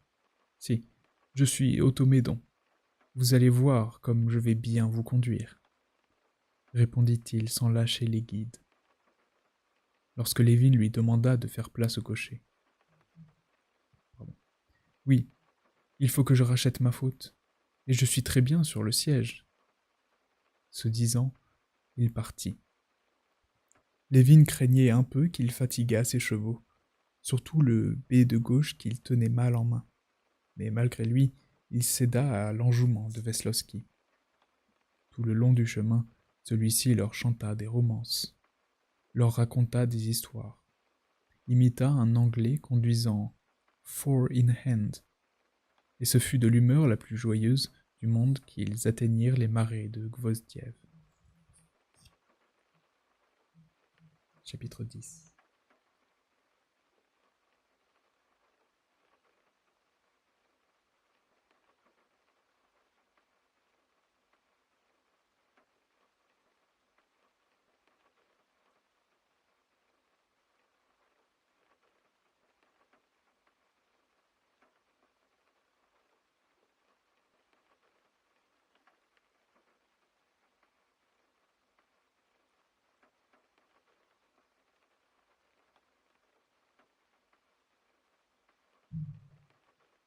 je suis Automédon. Vous allez voir comme je vais bien vous conduire, répondit-il sans lâcher les guides. Lorsque Levin lui demanda de faire place au cocher. Oui, il faut que je rachète ma faute, et je suis très bien sur le siège. Ce disant, il partit. Levin craignait un peu qu'il fatiguât ses chevaux, surtout le B de gauche qu'il tenait mal en main. Mais malgré lui, il céda à l'enjouement de Veslowski. Tout le long du chemin, celui-ci leur chanta des romances, leur raconta des histoires, imita un anglais conduisant four in hand, et ce fut de l'humeur la plus joyeuse du monde qu'ils atteignirent les marais de Gvozdiev. Chapitre 10.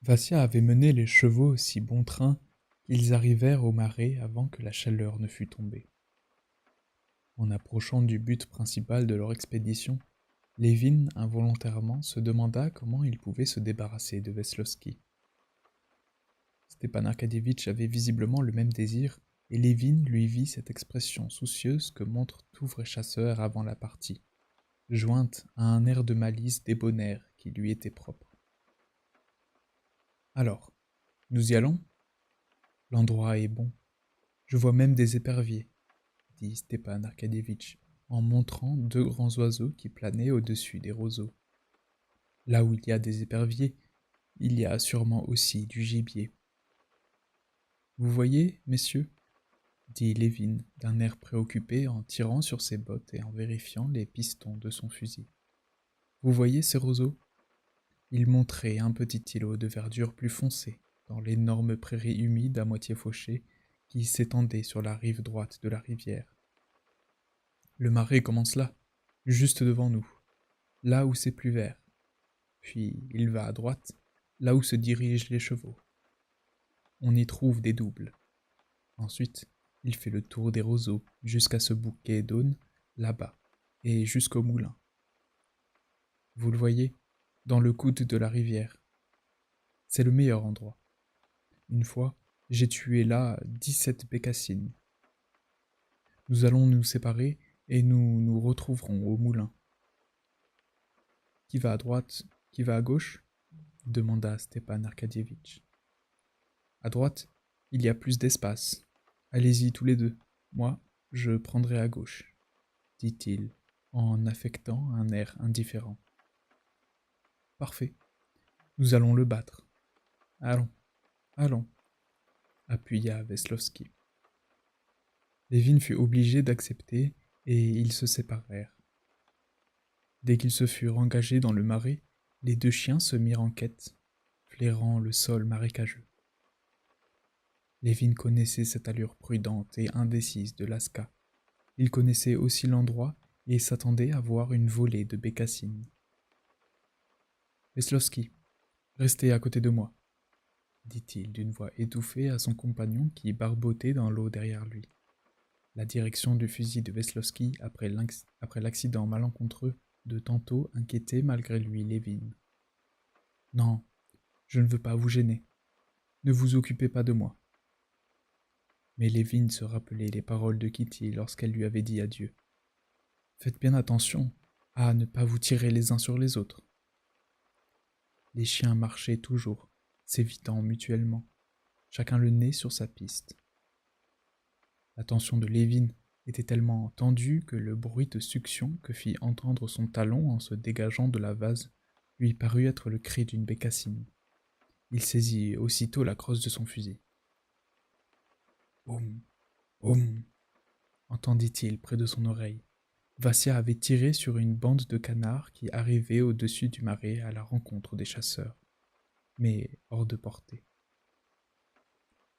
Vassia avait mené les chevaux si bon train qu'ils arrivèrent au marais avant que la chaleur ne fût tombée. En approchant du but principal de leur expédition, Levin involontairement se demanda comment il pouvait se débarrasser de Veslowski. Stepan Arkadievitch avait visiblement le même désir, et Levin lui vit cette expression soucieuse que montre tout vrai chasseur avant la partie, jointe à un air de malice débonnaire qui lui était propre. Alors, nous y allons ? L'endroit est bon. Je vois même des éperviers, dit Stepan Arkadievitch, en montrant deux grands oiseaux qui planaient au-dessus des roseaux. Là où il y a des éperviers, il y a sûrement aussi du gibier. Vous voyez, messieurs, dit Levin d'un air préoccupé en tirant sur ses bottes et en vérifiant les pistons de son fusil. Vous voyez ces roseaux ? Il montrait un petit îlot de verdure plus foncée dans l'énorme prairie humide à moitié fauchée qui s'étendait sur la rive droite de la rivière. Le marais commence là, juste devant nous, là où c'est plus vert. Puis il va à droite, là où se dirigent les chevaux. On y trouve des doubles. Ensuite, il fait le tour des roseaux jusqu'à ce bouquet d'aunes là-bas et jusqu'au moulin. Vous le voyez, dans le coude de la rivière. C'est le meilleur endroit. Une fois, j'ai tué là 17 bécassines. Nous allons nous séparer et nous nous retrouverons au moulin. Qui va à droite, qui va à gauche? Demanda Stepan Arcadievitch. À droite, il y a plus d'espace. Allez-y tous les deux. Moi, je prendrai à gauche, dit-il, en affectant un air indifférent. Parfait. Nous allons le battre. Allons, allons, appuya Veslovski. Levin fut obligé d'accepter et ils se séparèrent. Dès qu'ils se furent engagés dans le marais, les deux chiens se mirent en quête, flairant le sol marécageux. Levin connaissait cette allure prudente et indécise de Laska. Il connaissait aussi l'endroit et s'attendait à voir une volée de bécassines. « Veslovski, restez à côté de moi, » dit-il d'une voix étouffée à son compagnon qui barbotait dans l'eau derrière lui. La direction du fusil de Veslovski après l'accident malencontreux de tantôt inquiétait malgré lui Levin. « Non, je ne veux pas vous gêner. Ne vous occupez pas de moi. » Mais Levin se rappelait les paroles de Kitty lorsqu'elle lui avait dit adieu. « Faites bien attention à ne pas vous tirer les uns sur les autres. » Les chiens marchaient toujours, s'évitant mutuellement, chacun le nez sur sa piste. L'attention de Levin était tellement tendue que le bruit de succion que fit entendre son talon en se dégageant de la vase lui parut être le cri d'une bécassine. Il saisit aussitôt la crosse de son fusil. « Boum, boum !» entendit-il près de son oreille. Vassia avait tiré sur une bande de canards qui arrivait au-dessus du marais à la rencontre des chasseurs, mais hors de portée.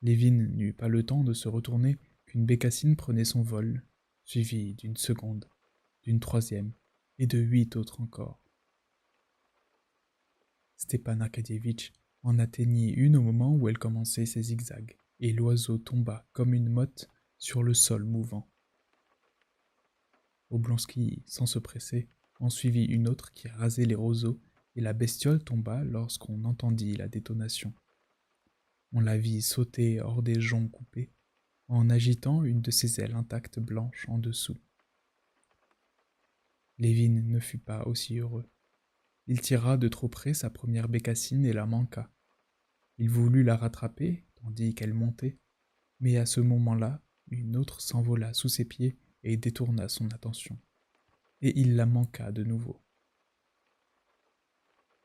Levin n'eut pas le temps de se retourner qu'une bécassine prenait son vol, suivie d'une seconde, d'une troisième et de 8 autres encore. Stepan Arcadievitch en atteignit une au moment où elle commençait ses zigzags, et l'oiseau tomba comme une motte sur le sol mouvant. Oblonsky, sans se presser, en suivit une autre qui rasait les roseaux, et la bestiole tomba lorsqu'on entendit la détonation. On la vit sauter hors des joncs coupés, en agitant une de ses ailes intactes blanches en dessous. Levin ne fut pas aussi heureux. Il tira de trop près sa première bécassine et la manqua. Il voulut la rattraper, tandis qu'elle montait, mais à ce moment-là, une autre s'envola sous ses pieds et détourna son attention, et il la manqua de nouveau.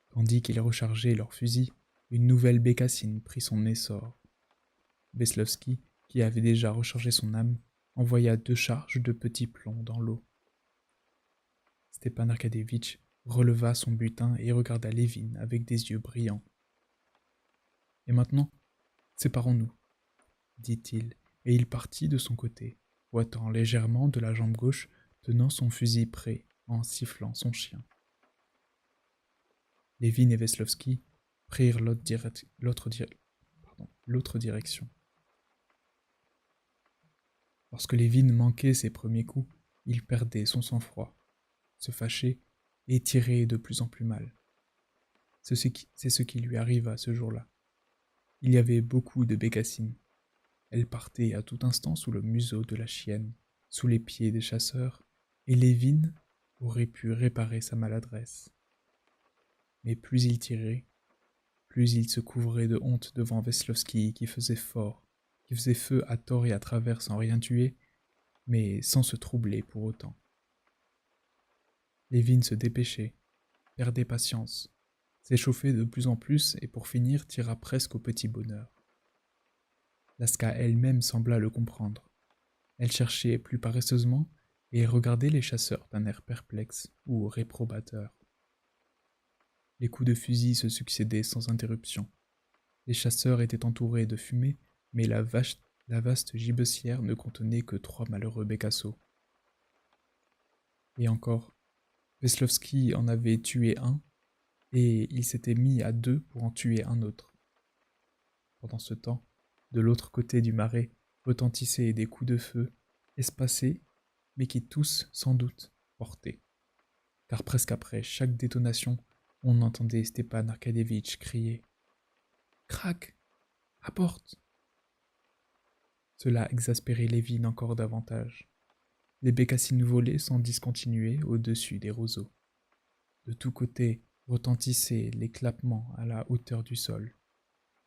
Tandis qu'ils rechargeaient leurs fusils, une nouvelle bécassine prit son essor. Veslovski, qui avait déjà rechargé son âme, envoya 2 charges de petits plombs dans l'eau. Stepan Arcadievitch releva son butin et regarda Levin avec des yeux brillants. « Et maintenant, séparons-nous, » dit-il, et il partit de son côté, boitant légèrement de la jambe gauche, tenant son fusil prêt, en sifflant son chien. Levin et Veslovski prirent l'autre direction. Lorsque Levin manquait ses premiers coups, il perdait son sang-froid, se fâchait et tirait de plus en plus mal. C'est ce qui lui arriva ce jour-là. Il y avait beaucoup de bécassines. Elles partaient à tout instant sous le museau de la chienne, sous les pieds des chasseurs, et Levin aurait pu réparer sa maladresse. Mais plus il tirait, plus il se couvrait de honte devant Veslovski qui faisait feu à tort et à travers sans rien tuer, mais sans se troubler pour autant. Levin se dépêchait, perdait patience, s'échauffait de plus en plus et pour finir tira presque au petit bonheur. Laska elle-même sembla le comprendre. Elle cherchait plus paresseusement et regardait les chasseurs d'un air perplexe ou réprobateur. Les coups de fusil se succédaient sans interruption. Les chasseurs étaient entourés de fumée, mais la vaste gibecière ne contenait que 3 malheureux bécassos. Et encore, Veslovski en avait tué un, et il s'était mis à deux pour en tuer un autre. Pendant ce temps, de l'autre côté du marais retentissaient des coups de feu, espacés, mais qui tous, sans doute, portaient. Car presque après chaque détonation, on entendait Stepan Arkadievitch crier « Crac! Apporte !» Cela exaspérait Lévin encore davantage. Les bécassines volaient sans discontinuer au-dessus des roseaux. De tous côtés retentissaient les clappements à la hauteur du sol.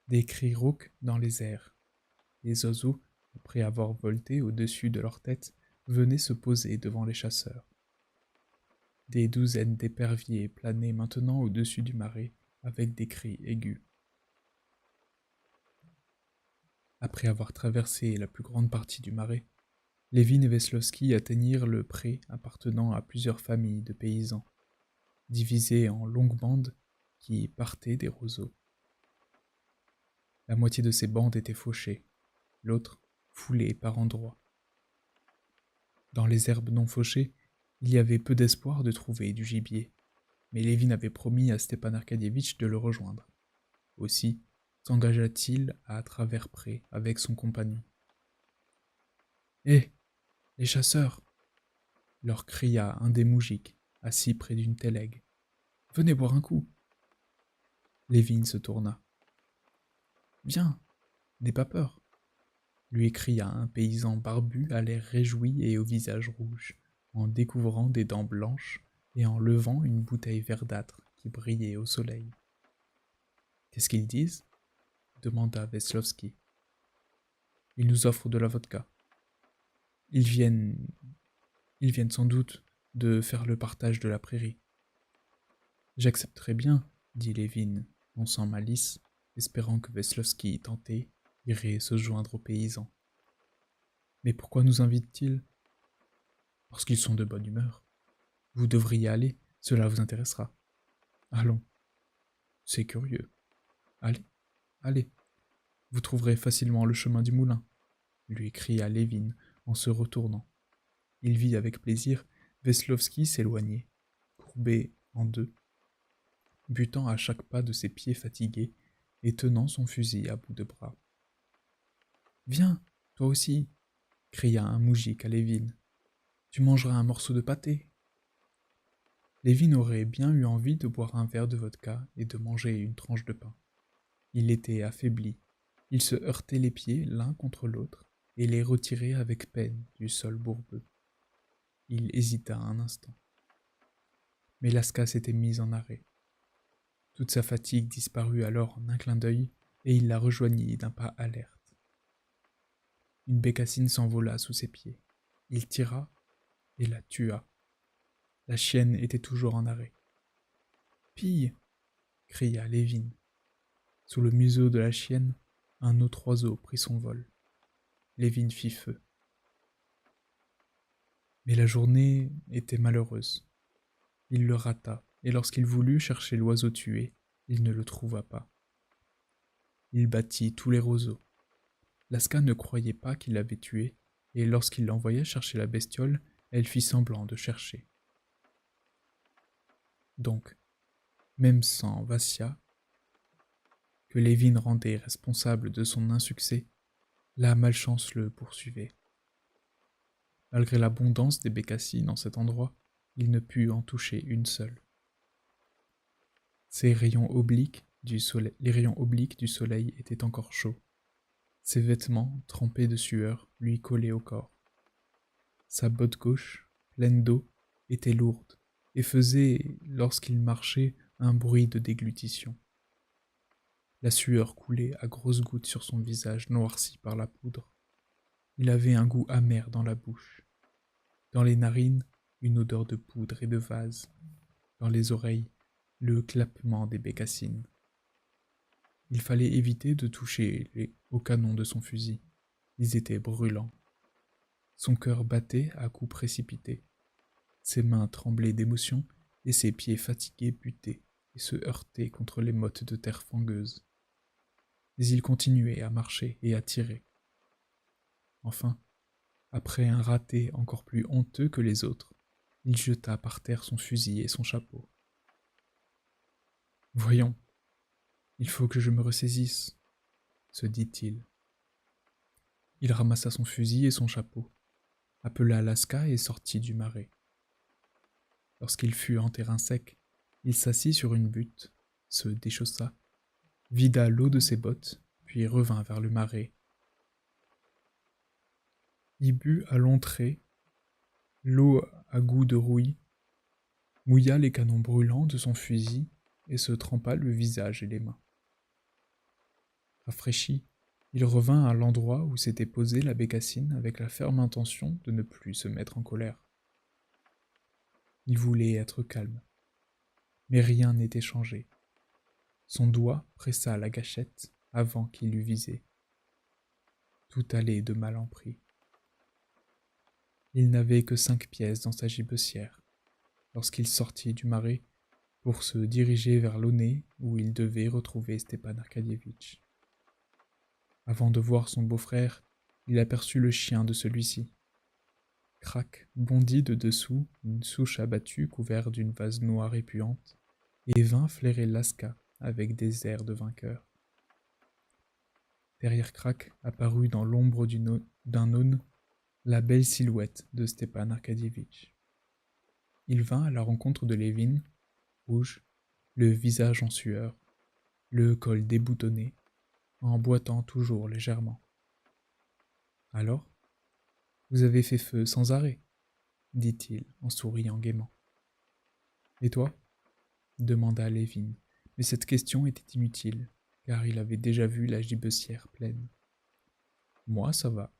Des cris rauques dans les airs. Les oiseaux, après avoir volté au-dessus de leur tête, venaient se poser devant les chasseurs. Des douzaines d'éperviers planaient maintenant au-dessus du marais avec des cris aigus. Après avoir traversé la plus grande partie du marais, Lévin et Veslowski atteignirent le pré appartenant à plusieurs familles de paysans, divisées en longues bandes qui partaient des roseaux. La moitié de ces bandes étaient fauchées, l'autre foulée par endroits. Dans les herbes non fauchées, il y avait peu d'espoir de trouver du gibier, mais Lévin avait promis à Stepan Arkadievitch de le rejoindre. Aussi s'engagea-t-il à travers pré avec son compagnon. « Hé, les chasseurs !» leur cria un des moujiks, assis près d'une télègue. « Venez boire un coup !» Lévin se tourna. « Viens, n'aie pas peur !» lui cria un paysan barbu à l'air réjoui et au visage rouge, en découvrant des dents blanches et en levant une bouteille verdâtre qui brillait au soleil. « Qu'est-ce qu'ils disent ?» demanda Veslowski. « Ils nous offrent de la vodka. Ils viennent sans doute de faire le partage de la prairie. »« J'accepterai bien, » dit Lévin, non sans malice, espérant que Veslowski tenté irait se joindre aux paysans. « Mais pourquoi nous invitent-ils ? » ?»« Parce qu'ils sont de bonne humeur. Vous devriez aller, cela vous intéressera. »« Allons. »« C'est curieux. Allez, allez. Vous trouverez facilement le chemin du moulin, » lui cria Lévin en se retournant. Il vit avec plaisir Veslowski s'éloigner, courbé en deux, butant à chaque pas de ses pieds fatigués et tenant son fusil à bout de bras. « Viens, toi aussi !» cria un moujik à Lévin. « Tu mangeras un morceau de pâté !» Lévin aurait bien eu envie de boire un verre de vodka et de manger une tranche de pain. Il était affaibli. Il se heurtait les pieds l'un contre l'autre et les retirait avec peine du sol bourbeux. Il hésita un instant. Mais Laska s'était mise en arrêt. Toute sa fatigue disparut alors en un clin d'œil et il la rejoignit d'un pas alerte. Une bécassine s'envola sous ses pieds. Il tira et la tua. La chienne était toujours en arrêt. « Pille !» cria Lévin. Sous le museau de la chienne, un autre oiseau prit son vol. Lévin fit feu. Mais la journée était malheureuse. Il le rata, et lorsqu'il voulut chercher l'oiseau tué, il ne le trouva pas. Il battit tous les roseaux. Laska ne croyait pas qu'il l'avait tué, et lorsqu'il l'envoya chercher la bestiole, elle fit semblant de chercher. Donc, même sans Vassia, que Lévin rendait responsable de son insuccès, la malchance le poursuivait. Malgré l'abondance des bécassines en cet endroit, il ne put en toucher une seule. Les rayons obliques du soleil étaient encore chauds. Ses vêtements, trempés de sueur, lui collaient au corps. Sa botte gauche, pleine d'eau, était lourde et faisait, lorsqu'il marchait, un bruit de déglutition. La sueur coulait à grosses gouttes sur son visage noirci par la poudre. Il avait un goût amer dans la bouche. Dans les narines, une odeur de poudre et de vase. Dans les oreilles, le clappement des bécassines. Il fallait éviter de toucher au canon de son fusil. Ils étaient brûlants. Son cœur battait à coups précipités. Ses mains tremblaient d'émotion et ses pieds fatigués butaient et se heurtaient contre les mottes de terre fangueuse. Mais il continuait à marcher et à tirer. Enfin, après un raté encore plus honteux que les autres, il jeta par terre son fusil et son chapeau. Voyons, il faut que je me ressaisisse, se dit-il. Il ramassa son fusil et son chapeau, appela Alaska et sortit du marais. Lorsqu'il fut en terrain sec, il s'assit sur une butte, se déchaussa, vida l'eau de ses bottes, puis revint vers le marais. Y but à longs traits, l'eau à goût de rouille, mouilla les canons brûlants de son fusil et se trempa le visage et les mains. Rafraîchi, il revint à l'endroit où s'était posée la bécassine avec la ferme intention de ne plus se mettre en colère. Il voulait être calme, mais rien n'était changé. Son doigt pressa la gâchette avant qu'il eût visé. Tout allait de mal en pis. Il n'avait que 5 pièces dans sa gibecière lorsqu'il sortit du marais pour se diriger vers l'Aunay où il devait retrouver Stepan Arcadievitch. Avant de voir son beau-frère, il aperçut le chien de celui-ci. Crac bondit de dessous une souche abattue couverte d'une vase noire et puante et vint flairer Laska avec des airs de vainqueur. Derrière Crac apparut dans l'ombre d'un aune la belle silhouette de Stepan Arcadievitch. Il vint à la rencontre de Lévin, rouge, le visage en sueur, le col déboutonné, en boitant toujours légèrement. « Alors, vous avez fait feu sans arrêt ?» dit-il en souriant gaiement. « Et toi ?» demanda Lévin, mais cette question était inutile, car il avait déjà vu la gibecière pleine. « Moi, ça va. »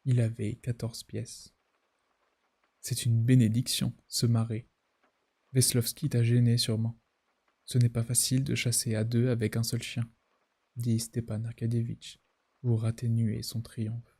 Il avait 14 pièces. « C'est une bénédiction, ce marais. Veslovski t'a gêné sûrement. Ce n'est pas facile de chasser à deux avec un seul chien, dit Stepan Arcadievitch, pour atténuer son triomphe.